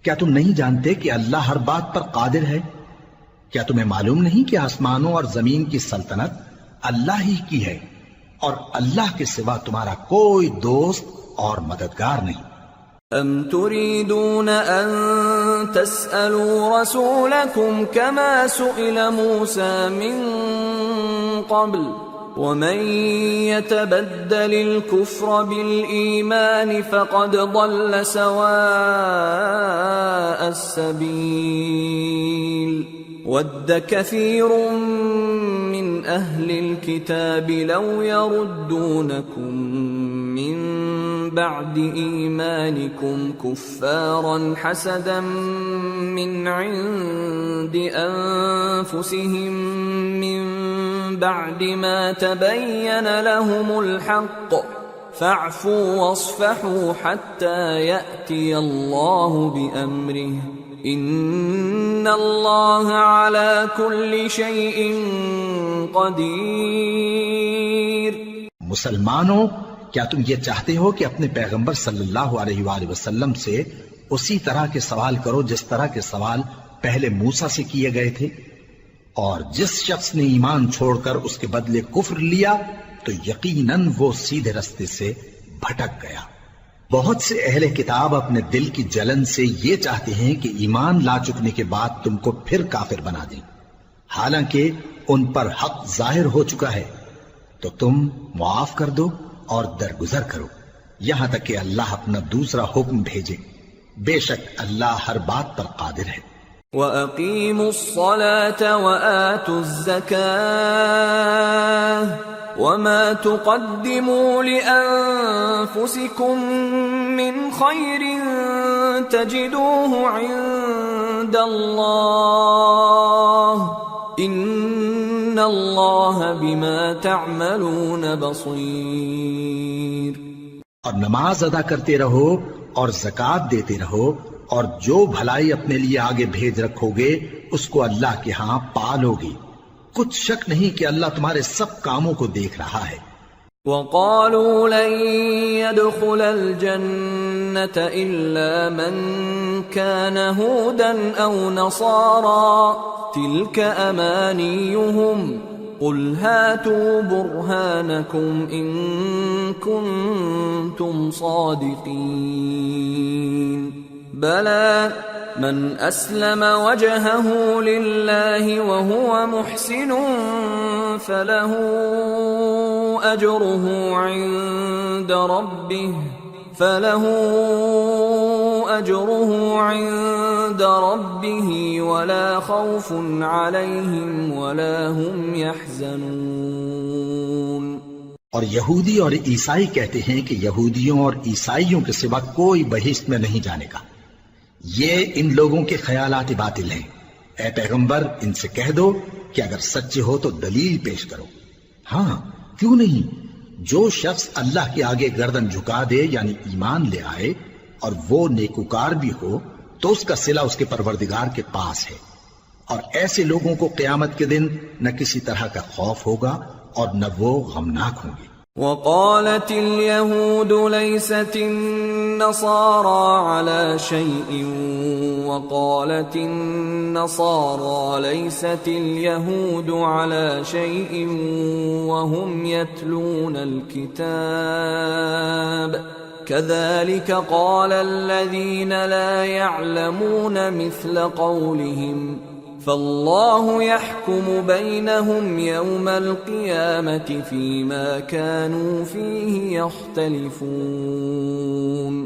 Speaker 2: کیا تم نہیں جانتے کہ اللہ ہر بات پر قادر ہے؟ کیا تمہیں معلوم نہیں کہ آسمانوں اور زمین کی سلطنت اللہ ہی کی ہے، اور اللہ کے سوا تمہارا کوئی دوست اور مددگار نہیں؟
Speaker 1: ام تريدون ان تسألوا رسولكم كما سئل موسى من قبل ومن يتبدل الكفر بالإيمان فقد ضل سواء السبيل ود كثير من أهل الكتاب لو يردونكم من بعد إيمانكم كفارا حسدا من عند أنفسهم من بعد ما تبين لهم الحق فاعفوا واصفحوا حتى يأتي الله بأمره إن الله على كل شيء قدير۔
Speaker 2: مسلمانوں، کیا تم یہ چاہتے ہو کہ اپنے پیغمبر صلی اللہ علیہ وآلہ وسلم سے اسی طرح کے سوال کرو جس طرح کے سوال پہلے موسیٰ سے کیے گئے تھے؟ اور جس شخص نے ایمان چھوڑ کر اس کے بدلے کفر لیا تو یقیناً وہ سیدھے رستے سے بھٹک گیا۔ بہت سے اہل کتاب اپنے دل کی جلن سے یہ چاہتے ہیں کہ ایمان لا چکنے کے بعد تم کو پھر کافر بنا دیں، حالانکہ ان پر حق ظاہر ہو چکا ہے۔ تو تم معاف کر دو اور درگزر کرو یہاں تک کہ اللہ اپنا دوسرا حکم بھیجے، بے شک اللہ ہر بات پر قادر ہے۔
Speaker 1: وَأَقِيمُوا الصَّلَاةَ وَآتُوا الزَّكَاةَ وَمَا تُقَدِّمُوا لِأَنفُسِكُم مِّنْ خَيْرٍ تَجِدُوهُ عِندَ اللَّهِ إِنَّ اللَّهَ بِمَا تَعْمَلُونَ بَصِيرٌ۔
Speaker 2: اور نماز ادا کرتے رہو اور زکوٰۃ دیتے رہو، اور جو بھلائی اپنے لیے آگے بھیج رکھو گے اس کو اللہ کے ہاں پالو گے۔ کچھ شک نہیں کہ اللہ تمہارے سب کاموں کو دیکھ رہا ہے۔
Speaker 1: وَقَالُوا لَن يَدْخُلَ الْجَنَّةَ إِلَّا مَن كَانَ هُودًا أَوْ نَصَارَىٰ تِلْكَ أَمَانِيُّهُمْ قُلْ هَاتُوا بُرْهَانَكُمْ إِن كُنتُمْ صَادِقِينَ بَلَىٰ مَنْ أَسْلَمَ وَجْهَهُ لِلَّهِ وَهُوَ مُحْسِنٌ فَلَهُ أَجْرُهُ عِندَ رَبِّهِ أجره عند ربه ولا خوف عليهم ولا هم يحزنون۔
Speaker 2: اور یہودی اور عیسائی کہتے ہیں کہ یہودیوں اور عیسائیوں کے سوا کوئی بہشت میں نہیں جانے کا۔ یہ ان لوگوں کے خیالات باطل ہیں۔ اے پیغمبر ان سے کہہ دو کہ اگر سچے ہو تو دلیل پیش کرو۔ ہاں کیوں نہیں، جو شخص اللہ کے آگے گردن جھکا دے یعنی ایمان لے آئے اور وہ نیکوکار بھی ہو تو اس کا صلہ اس کے پروردگار کے پاس ہے، اور ایسے لوگوں کو قیامت کے دن نہ کسی طرح کا خوف ہوگا اور نہ وہ غمناک ہوں گے۔
Speaker 1: وقالت اليهود ليست النصارى على شيء وقالت النصارى ليست اليهود على شيء وهم يتلون الكتاب كذلك قال الذين لا يعلمون مثل قولهم فالله يحكم بينهم يوم القيامة فيما كانوا فيه يختلفون۔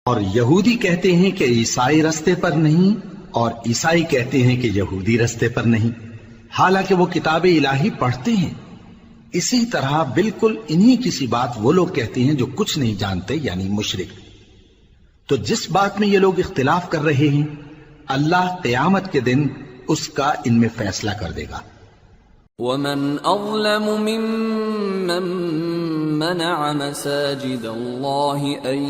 Speaker 2: اور یہودی کہتے ہیں کہ عیسائی رستے پر نہیں، اور عیسائی کہتے ہیں کہ یہودی رستے پر نہیں، حالانکہ وہ کتاب الہی پڑھتے ہیں۔ اسی طرح بالکل انہی کسی بات وہ لوگ کہتے ہیں جو کچھ نہیں جانتے یعنی مشرک۔ تو جس بات میں یہ لوگ اختلاف کر رہے ہیں اللہ قیامت کے دن اس کا ان میں فیصلہ کر دے گا۔
Speaker 1: وَمَنْ أَظْلَمُ مِمَّنْ مَنَعَ مَسَاجِدَ اللَّهِ أَنْ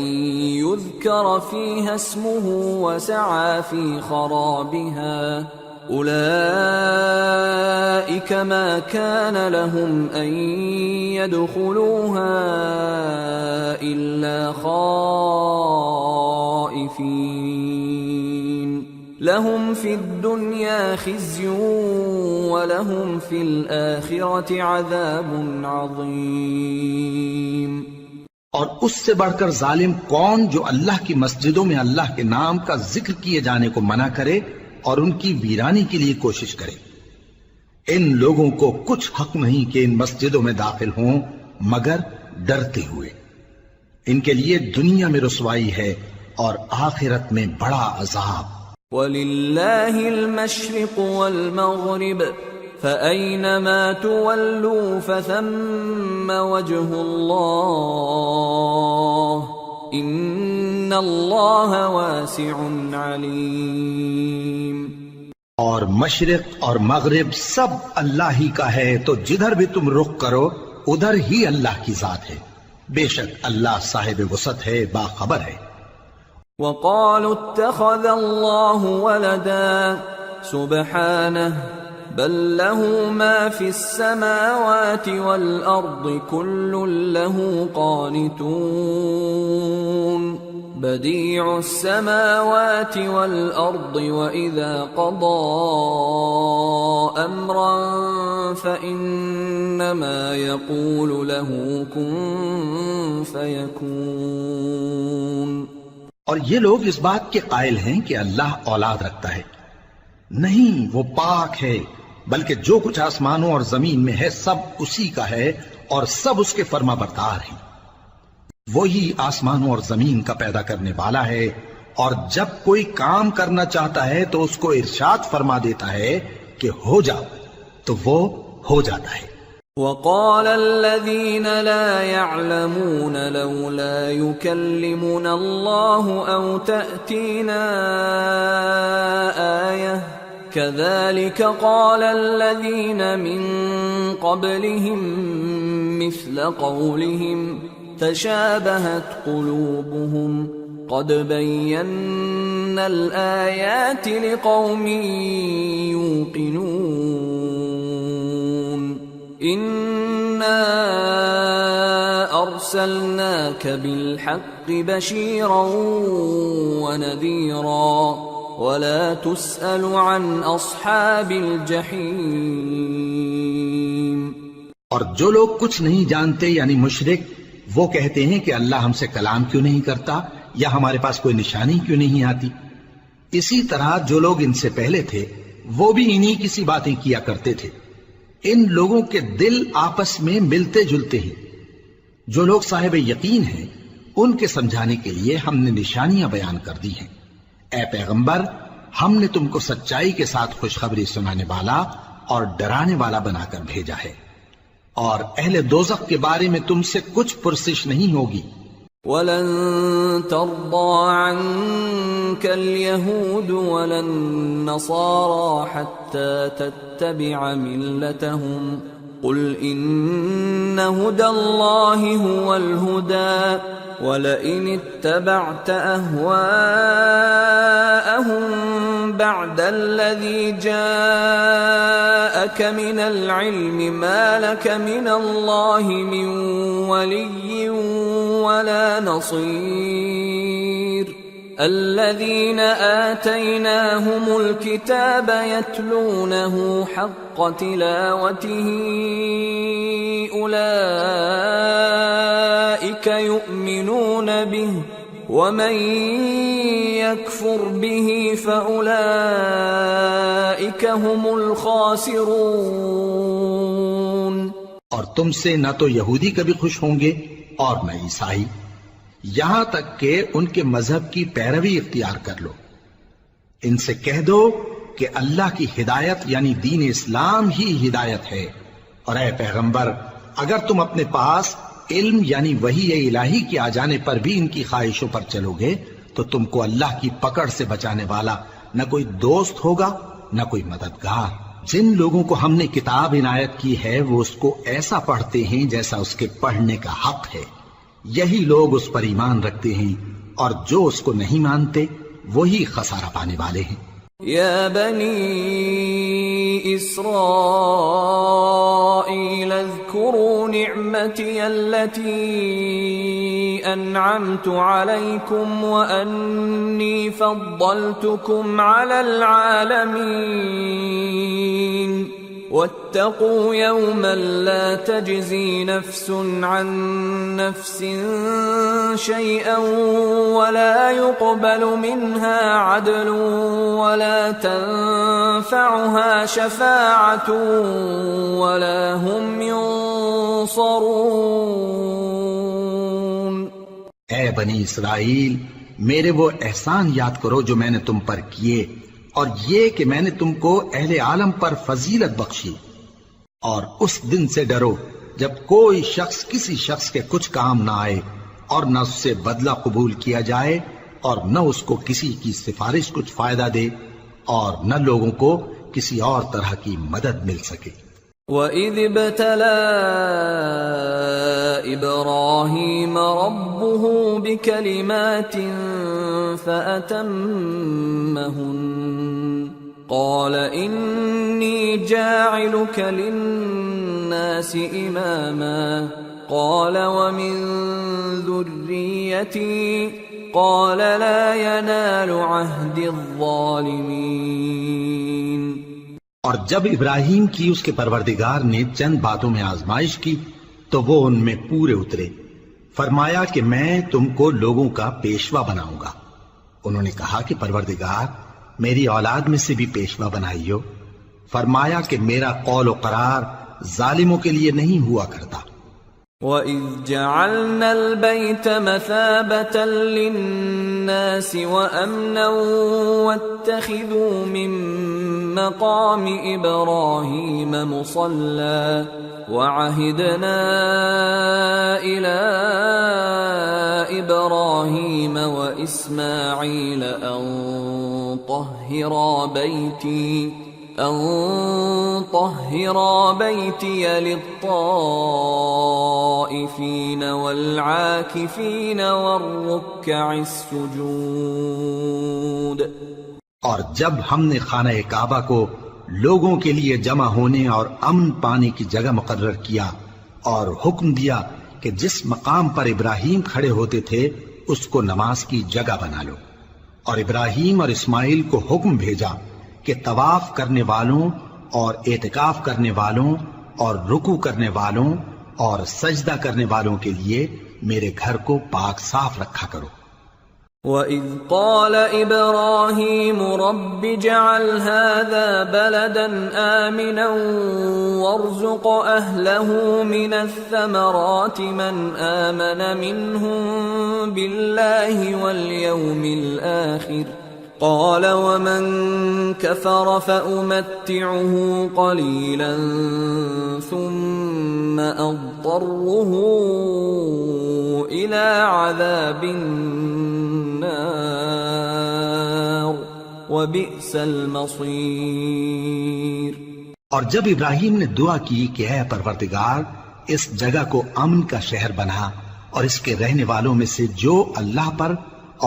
Speaker 1: يُذْكَرَ فِيهَا اسْمُهُ وَسَعَى فِي خَرَابِهَا أُولَئِكَ مَا كَانَ لَهُمْ أَنْ يَدْخُلُوهَا إِلَّا خَائِفِينَ لَهُمْ فِي الدُّنْيَا خِزْيٌ وَلَهُمْ فِي الْآخِرَةِ عَذَابٌ عَظِيمٌ۔
Speaker 2: اور اس سے بڑھ کر ظالم کون جو اللہ کی مسجدوں میں اللہ کے نام کا ذکر کیے جانے کو منع کرے اور ان کی ویرانی کے لیے کوشش کرے۔ ان لوگوں کو کچھ حق نہیں کہ ان مسجدوں میں داخل ہوں مگر ڈرتے ہوئے۔ ان کے لیے دنیا میں رسوائی ہے اور آخرت میں بڑا عذاب۔
Speaker 1: وَلِلَّهِ الْمَشْرِقُ وَالْمَغْرِبُ فَأَيْنَمَا تُوَلُّوا فَثَمَّ وَجْهُ اللَّهِ إِنَّ اللَّهَ وَاسِعٌ عَلِيمٌ۔
Speaker 2: اور مشرق اور مغرب سب اللہ ہی کا ہے، تو جدھر بھی تم رخ کرو ادھر ہی اللہ کی ذات ہے، بے شک اللہ صاحب وسعت ہے، باخبر ہے۔
Speaker 1: وَقَالُوا اتَّخَذَ اللَّهُ وَلَدًا سُبْحَانَهُ بَل لَّهُ مَا فِي السَّمَاوَاتِ وَالْأَرْضِ كُلٌّ لَّهُ قَانِتُونَ بَدِيعُ السَّمَاوَاتِ وَالْأَرْضِ وَإِذَا قَضَى أَمْرًا فَإِنَّمَا يَقُولُ لَهُ كُن فَيَكُونُ۔
Speaker 2: اور یہ لوگ اس بات کے قائل ہیں کہ اللہ اولاد رکھتا ہے، نہیں، وہ پاک ہے، بلکہ جو کچھ آسمانوں اور زمین میں ہے سب اسی کا ہے اور سب اس کے فرما بردار ہیں۔ وہی آسمانوں اور زمین کا پیدا کرنے والا ہے، اور جب کوئی کام کرنا چاہتا ہے تو اس کو ارشاد فرما دیتا ہے کہ ہو جاؤ، تو وہ ہو جاتا ہے۔
Speaker 1: وَقَالَ الَّذِينَ لَا يَعْلَمُونَ لَوْلَا يُكَلِّمُنَا اللَّهُ أَوْ تَأْتِينَا آيَةٌ كَذَلِكَ قَالَ الَّذِينَ مِن قَبْلِهِم مِّثْلَ قَوْلِهِمْ تَشَابَهَتْ قُلُوبُهُمْ قَدْ بَيَّنَّا الْآيَاتِ لِقَوْمٍ يُوقِنُونَ إِنَّا أَرْسَلْنَاكَ بِالْحَقِّ بَشِيرًا وَنَذِيرًا وَلَا تُسْأَلُ عَنْ أَصْحَابِ الْجَحِيمِ۔
Speaker 2: اور جو لوگ کچھ نہیں جانتے یعنی مشرک، وہ کہتے ہیں کہ اللہ ہم سے کلام کیوں نہیں کرتا یا ہمارے پاس کوئی نشانی کیوں نہیں آتی۔ اسی طرح جو لوگ ان سے پہلے تھے وہ بھی انہی کسی باتیں کیا کرتے تھے۔ ان لوگوں کے دل آپس میں ملتے جلتے ہیں۔ جو لوگ صاحب یقین ہیں ان کے سمجھانے کے لیے ہم نے نشانیاں بیان کر دی ہیں۔ اے پیغمبر، ہم نے تم کو سچائی کے ساتھ خوشخبری سنانے والا اور ڈرانے والا بنا کر بھیجا ہے، اور اہل دوزخ کے بارے میں تم سے کچھ پرسش نہیں ہوگی۔
Speaker 1: وَلَن تَرْضَىٰ عَنكَ الْيَهُودُ وَلَا النَّصَارَىٰ حَتَّىٰ تَتَّبِعَ مِلَّتَهُمْ قُلْ إِنَّ هُدَى اللَّهِ هُوَ الْهُدَىٰ وَلَئِنِ اتَّبَعْتَ أَهْوَاءَهُم بَعْدَ الَّذِي جَاءَكَ مِنَ الْعِلْمِ مَا لَكَ مِنَ اللَّهِ مِن وَلِيٍّ وَلَا نَصِيرٍ الَّذِينَ آتَيْنَاهُمُ الْكِتَابَ يَتْلُونَهُ حَقَّ تِلَاوَتِهِ أُولَئِكَ يُؤْمِنُونَ بِهِ وَمَن يَكْفُرْ بِهِ فَأُولَئِكَ هُمُ الْخَاسِرُونَ۔
Speaker 2: اور تم سے نہ تو یہودی کبھی خوش ہوں گے اور نہ عیسائی، یہاں تک کہ ان کے مذہب کی پیروی اختیار کر لو۔ ان سے کہہ دو کہ اللہ کی ہدایت یعنی دین اسلام ہی ہدایت ہے، اور اے پیغمبر اگر تم اپنے پاس علم یعنی وحی الہی کے آ جانے پر بھی ان کی خواہشوں پر چلو گے تو تم کو اللہ کی پکڑ سے بچانے والا نہ کوئی دوست ہوگا نہ کوئی مددگار۔ جن لوگوں کو ہم نے کتاب عنایت کی ہے وہ اس کو ایسا پڑھتے ہیں جیسا اس کے پڑھنے کا حق ہے، یہی لوگ اس پر ایمان رکھتے ہیں، اور جو اس کو نہیں مانتے وہی خسارہ پانے والے ہیں۔
Speaker 1: یا بنی اسرائیل اذکروا نعمتی التي انعمت علیکم وانی فضلتکم علی العالمین واتقوا يوما لا تجزي نفس عن نفس شيئا ولا يقبل منها عدل ولا تنفعها شفاعة ولا هم ينصرون۔
Speaker 2: اے بنی اسرائیل، میرے وہ احسان یاد کرو جو میں نے تم پر کیے، اور یہ کہ میں نے تم کو اہل عالم پر فضیلت بخشی، اور اس دن سے ڈرو جب کوئی شخص کسی شخص کے کچھ کام نہ آئے، اور نہ اس سے بدلہ قبول کیا جائے، اور نہ اس کو کسی کی سفارش کچھ فائدہ دے، اور نہ لوگوں کو کسی اور طرح کی مدد مل سکے۔
Speaker 1: وَإِذِ ابْتَلَىٰ إِبْرَاهِيمَ رَبُّهُ بِكَلِمَاتٍ فَأَتَمَّهُنَّ قَالَ إِنِّي جَاعِلُكَ لِلنَّاسِ إِمَامًا قَالَ وَمِن ذُرِّيَّتِي قَالَ لَا يَنَالُ عَهْدِ الظَّالِمِينَ۔
Speaker 2: اور جب ابراہیم کی اس کے پروردگار نے چند باتوں میں آزمائش کی تو وہ ان میں پورے اترے۔ فرمایا کہ میں تم کو لوگوں کا پیشوا بناؤں گا۔ انہوں نے کہا کہ پروردگار میری اولاد میں سے بھی پیشوا بنائیو۔ فرمایا کہ میرا قول و قرار ظالموں کے لیے نہیں ہوا کرتا۔
Speaker 1: وَإِذْ جَعَلْنَا الْبَيْتَ مَثَابَةً لِلنَّاسِ وَأَمْنًا وَاتَّخِذُوا مِن مَّقَامِ إِبْرَاهِيمَ مُصَلًّى وَعَهِدْنَا إِلَىٰ إِبْرَاهِيمَ وَإِسْمَاعِيلَ أَن طَهِّرَا بَيْتِيَ لِلطَّائِفِينَ وَالْعَاكِفِينَ وَالرُّكَّعِ السُّجُودِ۔
Speaker 2: اور جب ہم نے خانہ کعبہ کو لوگوں کے لیے جمع ہونے اور امن پانے کی جگہ مقرر کیا، اور حکم دیا کہ جس مقام پر ابراہیم کھڑے ہوتے تھے اس کو نماز کی جگہ بنا لو، اور ابراہیم اور اسماعیل کو حکم بھیجا کہ طواف کرنے والوں اور اعتکاف کرنے والوں اور رکوع کرنے والوں اور سجدہ کرنے والوں کے لیے میرے گھر کو پاک صاف رکھا کرو۔
Speaker 1: وَإِذْ قَالَ إِبْرَاهِيمُ رَبِّ اجْعَلْ هَذَا بَلَدًا آمِنًا وَارْزُقْ أَهْلَهُ مِنَ الثَّمَرَاتِ مَنْ آمَنَ مِنْهُمْ بِاللَّهِ وَالْيَوْمِ الْآخِرِ قَالَ وَمَنْ كَفَرَ فَأُمَتِّعُهُ قَلِيلًا ثُمَّ أَضْطَرُّهُ إِلَى عَذَابِ النَّارِ وَبِئْسَ الْمَصِيرُ۔
Speaker 2: اور جب ابراہیم نے دعا کی کہ اے پروردگار اس جگہ کو امن کا شہر بنا اور اس کے رہنے والوں میں سے جو اللہ پر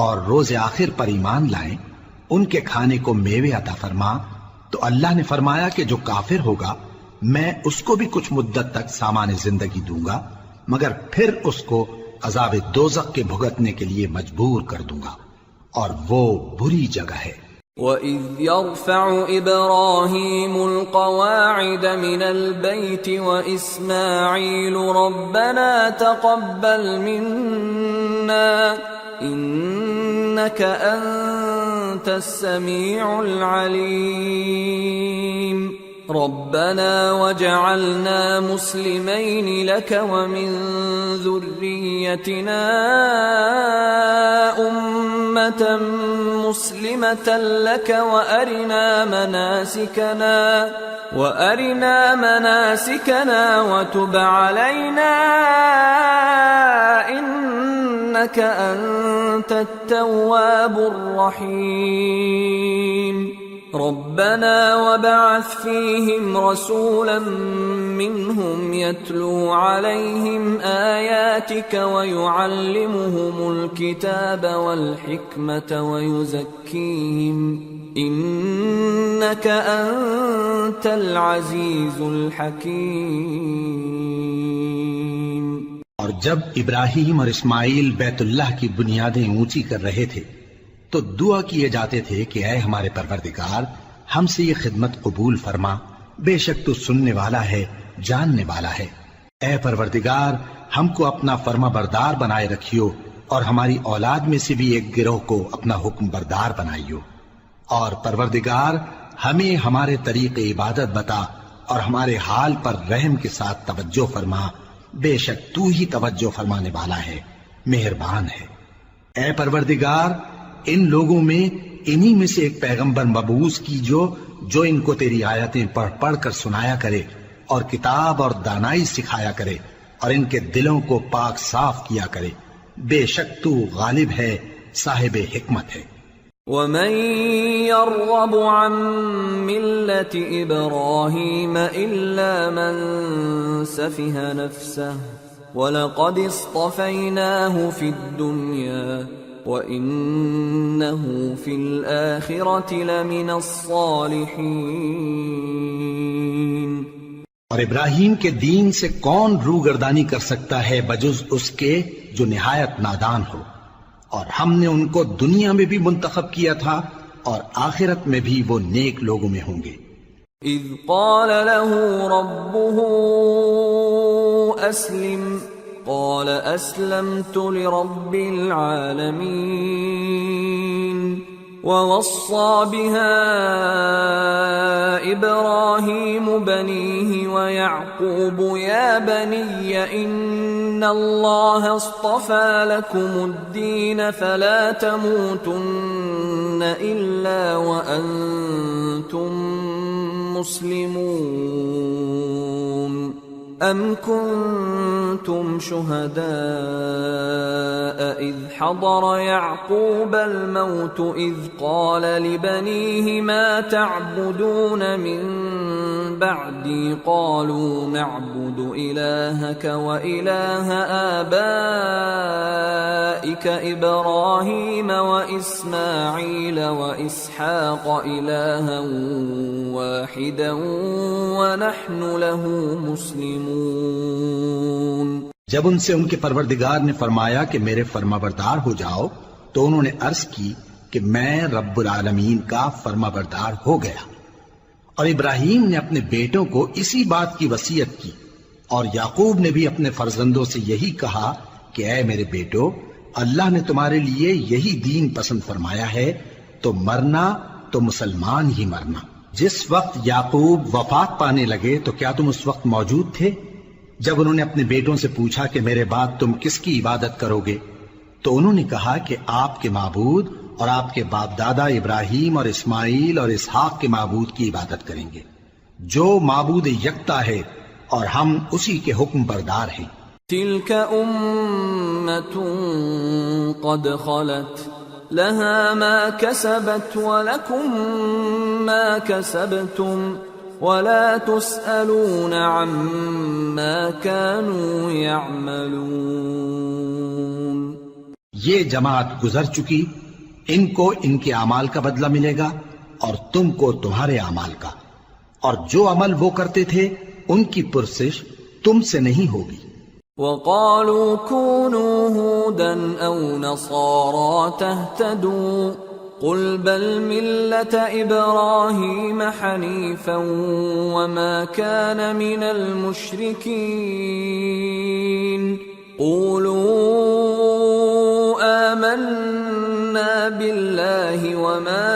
Speaker 2: اور روز آخر پر ایمان لائیں ان کے کھانے کو میوے عطا فرما، تو اللہ نے فرمایا کہ جو کافر ہوگا میں اس کو بھی کچھ مدت تک سامان زندگی دوں گا، مگر پھر اس کو عذاب دوزخ کے بھگتنے کے لیے مجبور کر دوں گا، اور وہ بری جگہ ہے۔
Speaker 1: وَإِذْ يَرْفَعُ إِبْرَاهِيمُ الْقَوَاعِدَ مِنَ الْبَيْتِ وَإِسْمَاعِيلُ رَبَّنَا تَقَبَّلْ مِنَّا إِنَّكَ أَنْتَ السَّمِيعُ الْعَلِيمُ رَبَّنَا وَاجْعَلْنَا مُسْلِمَيْنِ لَكَ وَمِنْ ذُرِّيَّتِنَا أُمَّةً مُسْلِمَةً لَكَ وَأَرِنَا مَنَاسِكَنَا وَتُبْ عَلَيْنَا إِنَّكَ أَنْتَ التَّوَّابُ الرَّحِيمُ رَبَّنَا وَابْعَثْ فِيهِمْ رَسُولًا مِّنْهُمْ يَتْلُو عَلَيْهِمْ آيَاتِكَ وَيُعَلِّمُهُمُ الْكِتَابَ وَالْحِكْمَةَ وَيُزَكِّيهِمْ إِنَّكَ أَنْتَ الْعَزِيزُ الْحَكِيمُ۔
Speaker 2: اور جب ابراہیم اور اسماعیل بیت اللہ کی بنیادیں اونچی کر رہے تھے تو دعا کیے جاتے تھے کہ اے ہمارے پروردگار ہم سے یہ خدمت قبول فرما، بے شک تو سننے والا ہے، جاننے والا ہے۔ اے پروردگار ہم کو اپنا فرما بردار بنائے رکھیو اور ہماری اولاد میں سے بھی ایک گروہ کو اپنا حکم بردار بنائیو، اور پروردگار ہمیں ہمارے طریق عبادت بتا اور ہمارے حال پر رحم کے ساتھ توجہ فرما، بے شک تو ہی توجہ فرمانے والا ہے، مہربان ہے۔ اے پروردگار ان لوگوں میں انہی میں سے ایک پیغمبر مبعوث کی جو ان کو تیری آیتیں پڑھ پڑھ کر سنایا کرے اور کتاب اور دانائی سکھایا کرے اور ان کے دلوں کو پاک صاف کیا کرے، بے شک تو غالب ہے، صاحب حکمت ہے۔
Speaker 1: وَمَن يَرْغَبُ عَن مِّلَّةِ إِبْرَاهِيمَ إِلَّا مَن سَفِهَ نَفْسَهُ وَلَقَدِ اصْطَفَيْنَاهُ فِي الدُّنْيَا وَإِنَّهُ فِي الْآخِرَةِ لَمِنَ الصَّالِحِينَ۔
Speaker 2: اور ابراہیم کے دین سے کون روگردانی کر سکتا ہے بجز اس کے جو نہایت نادان ہو، اور ہم نے ان کو دنیا میں بھی منتخب کیا تھا اور آخرت میں بھی وہ نیک لوگوں میں ہوں گے۔
Speaker 1: اذ قال له ربه اسلم قال اسلمت لرب العالمين ووصى بها إبراهيم بنيه ويعقوب يا بني إن الله اصطفى لكم الدين فلا تموتن إلا وأنتم مسلمون أم كنتم شهداء إذ حضر يعقوب الموت إذ قال لبنيه ما تعبدون من بعدي قالوا نعبد إلهك وإله آبائك إبراهيم وإسماعيل وإسحاق إلها واحدا ونحن له مسلمون۔
Speaker 2: جب ان سے ان کے پروردگار نے فرمایا کہ میرے فرما بردار ہو جاؤ تو انہوں نے عرض کی کہ میں رب العالمین کا فرما بردار ہو گیا، اور ابراہیم نے اپنے بیٹوں کو اسی بات کی وصیت کی، اور یعقوب نے بھی اپنے فرزندوں سے یہی کہا کہ اے میرے بیٹو اللہ نے تمہارے لیے یہی دین پسند فرمایا ہے، تو مرنا تو مسلمان ہی مرنا۔ جس وقت یعقوب وفات پانے لگے تو کیا تم اس وقت موجود تھے جب انہوں نے اپنے بیٹوں سے پوچھا کہ میرے بعد تم کس کی عبادت کرو گے؟ تو انہوں نے کہا کہ آپ کے معبود اور آپ کے باپ دادا ابراہیم اور اسماعیل اور اسحاق کے معبود کی عبادت کریں گے، جو معبود یکتا ہے اور ہم اسی کے حکم بردار ہیں۔
Speaker 1: تلك أمة قد خلت لها ما كسبت ولكم ما كسبتم ولا تسألون عما كانوا يعملون۔
Speaker 2: یہ جماعت گزر چکی، ان کو ان کے اعمال کا بدلہ ملے گا اور تم کو تمہارے اعمال کا، اور جو عمل وہ کرتے تھے ان کی پرسش تم سے نہیں ہوگی۔
Speaker 1: وقالوا كونوا هودا أو نصارى تهتدوا قل بل ملة إبراهيم حنيفا وما كان من المشركين قولوا آمنا بالله وما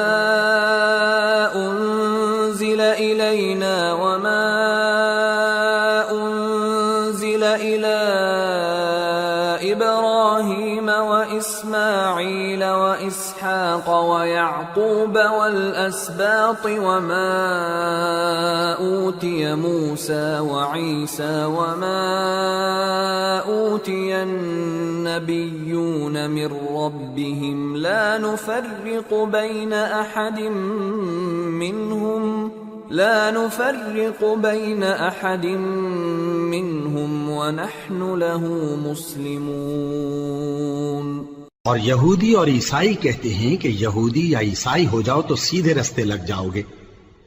Speaker 1: أنزل إلينا وما أنزل إلى إبراهيم وإسماعيل وإسحاق ويعقوب والأسباط وما أوتي موسى وعيسى وما أوتي النبيون من ربهم لا نفرق بين أحد منهم ونحن له مسلمون۔
Speaker 2: اور یہودی اور عیسائی کہتے ہیں کہ یہودی یا عیسائی ہو جاؤ تو سیدھے رستے لگ جاؤ گے۔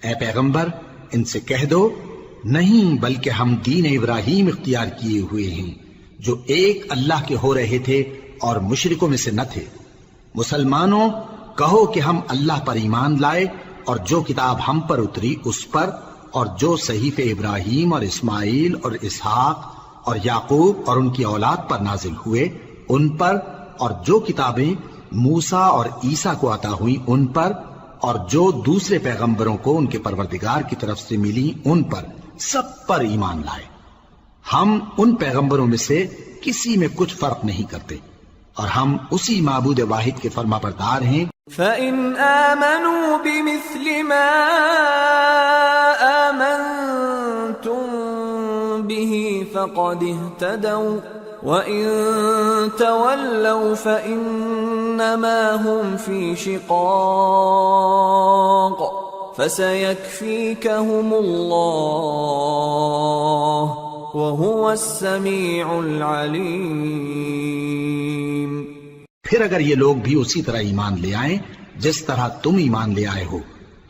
Speaker 2: اے پیغمبر ان سے کہہ دو نہیں، بلکہ ہم دین ابراہیم اختیار کیے ہوئے ہیں جو ایک اللہ کے ہو رہے تھے اور مشرکوں میں سے نہ تھے۔ مسلمانوں کہو کہ ہم اللہ پر ایمان لائے اور جو کتاب ہم پر اتری اس پر، اور جو صحیفے ابراہیم اور اسماعیل اور اسحاق اور یعقوب اور ان کی اولاد پر نازل ہوئے ان پر، اور جو کتابیں موسیٰ اور عیسیٰ کو عطا ہوئیں ان پر، اور جو دوسرے پیغمبروں کو ان کے پروردگار کی طرف سے ملی ان پر، سب پر ایمان لائے۔ ہم ان پیغمبروں میں سے کسی میں کچھ فرق نہیں کرتے، اور ہم اسی معبود واحد کے فرما بردار ہیں۔
Speaker 1: فَإِنْ آمَنُوا بِمِثْلِ مَا آمَنْتُمْ بِهِ فَقَدِ اهْتَدَوْا وَإِنْ تَوَلَّوْا فَإِنَّمَا هُمْ فِي شِقَاقٍ فَسَيَكْفِيكَهُمُ اللَّهُ وَهُوَ السَّمِيعُ الْعَلِيمُ۔
Speaker 2: پھر اگر یہ لوگ بھی اسی طرح ایمان لے آئیں جس طرح تم ایمان لے آئے ہو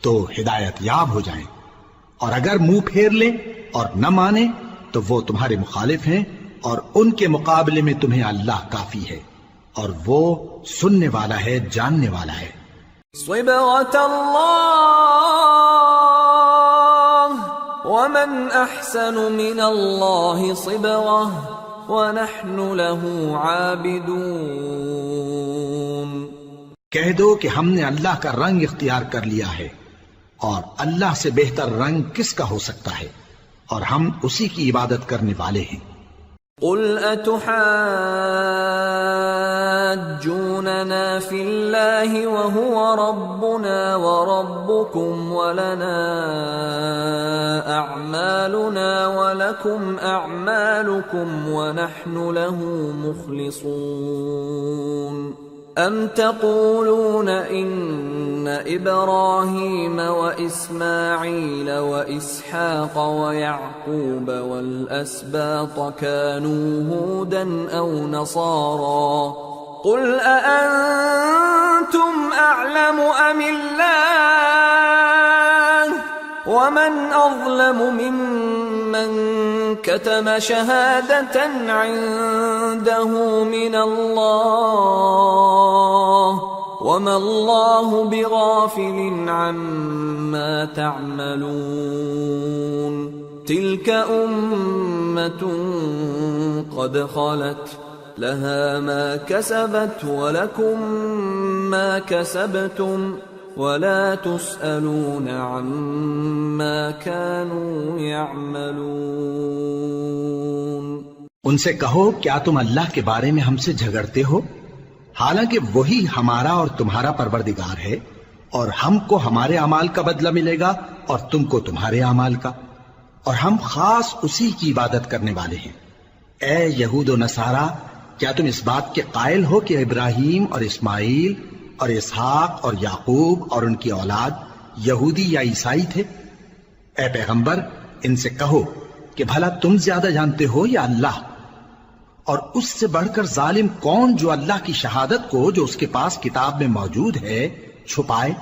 Speaker 2: تو ہدایت یاب ہو جائیں، اور اگر منہ پھیر لیں اور نہ مانیں تو وہ تمہارے مخالف ہیں، اور ان کے مقابلے میں تمہیں اللہ کافی ہے، اور وہ سننے والا ہے، جاننے والا ہے۔
Speaker 1: صبغة الله ومن أحسن من الله صبغة وَنَحْنُ لَهُ عَابِدُونَ۔
Speaker 2: کہہ دو کہ ہم نے اللہ کا رنگ اختیار کر لیا ہے، اور اللہ سے بہتر رنگ کس کا ہو سکتا ہے، اور ہم اسی کی عبادت کرنے والے ہیں۔
Speaker 1: قُلْ أَتُحَاجُّونَنَا فِي اللَّهِ وَهُوَ رَبُّنَا وَرَبُّكُمْ وَلَنَا أَعْمَالُنَا وَلَكُمْ أَعْمَالُكُمْ وَنَحْنُ لَهُ مُخْلِصُونَ۔ أَمْ تَقُولُونَ إِنَّ إِبْرَاهِيمَ وَإِسْمَاعِيلَ وَإِسْحَاقَ وَيَعْقُوبَ وَالْأَسْبَاطَ كَانُوا هُودًا أَوْ نَصَارَى قُلْ أَأَنْتُمْ أَعْلَمُ أَمِ اللَّهُ وَمَنْ أَظْلَمُ مِمَّنْ كَتَمَ شَهَادَةً عِنْدَهُ مِنَ اللَّهِ وَمَا اللَّهُ بِغَافِلٍ عَمَّا تَعْمَلُونَ تِلْكَ أُمَّةٌ قَدْ خَلَتْ لها ما كسبت ولكم ما كسبتم ولا تسألون عما كانوا يعملون۔
Speaker 2: ان سے کہو کیا تم اللہ کے بارے میں ہم سے جھگڑتے ہو، حالانکہ وہی ہمارا اور تمہارا پروردگار ہے، اور ہم کو ہمارے اعمال کا بدلہ ملے گا اور تم کو تمہارے اعمال کا، اور ہم خاص اسی کی عبادت کرنے والے ہیں۔ اے یہود و نصارا، کیا تم اس بات کے قائل ہو کہ ابراہیم اور اسماعیل اور اسحاق اور یعقوب اور ان کی اولاد یہودی یا عیسائی تھے؟ اے پیغمبر، ان سے کہو کہ بھلا تم زیادہ جانتے ہو یا اللہ؟ اور اس سے بڑھ کر ظالم کون جو اللہ کی شہادت کو جو اس کے پاس کتاب میں موجود ہے چھپائے؟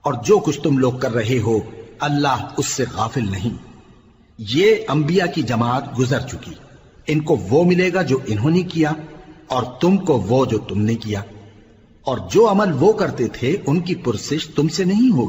Speaker 2: اور جو کچھ تم لوگ کر رہے ہو اللہ اس سے غافل نہیں۔ یہ انبیاء کی جماعت گزر چکی، ان کو وہ ملے گا جو انہوں نے کیا، اور تم کو وہ جو تم نے کیا، اور جو عمل وہ کرتے تھے ان کی پرسش تم سے نہیں ہوگی۔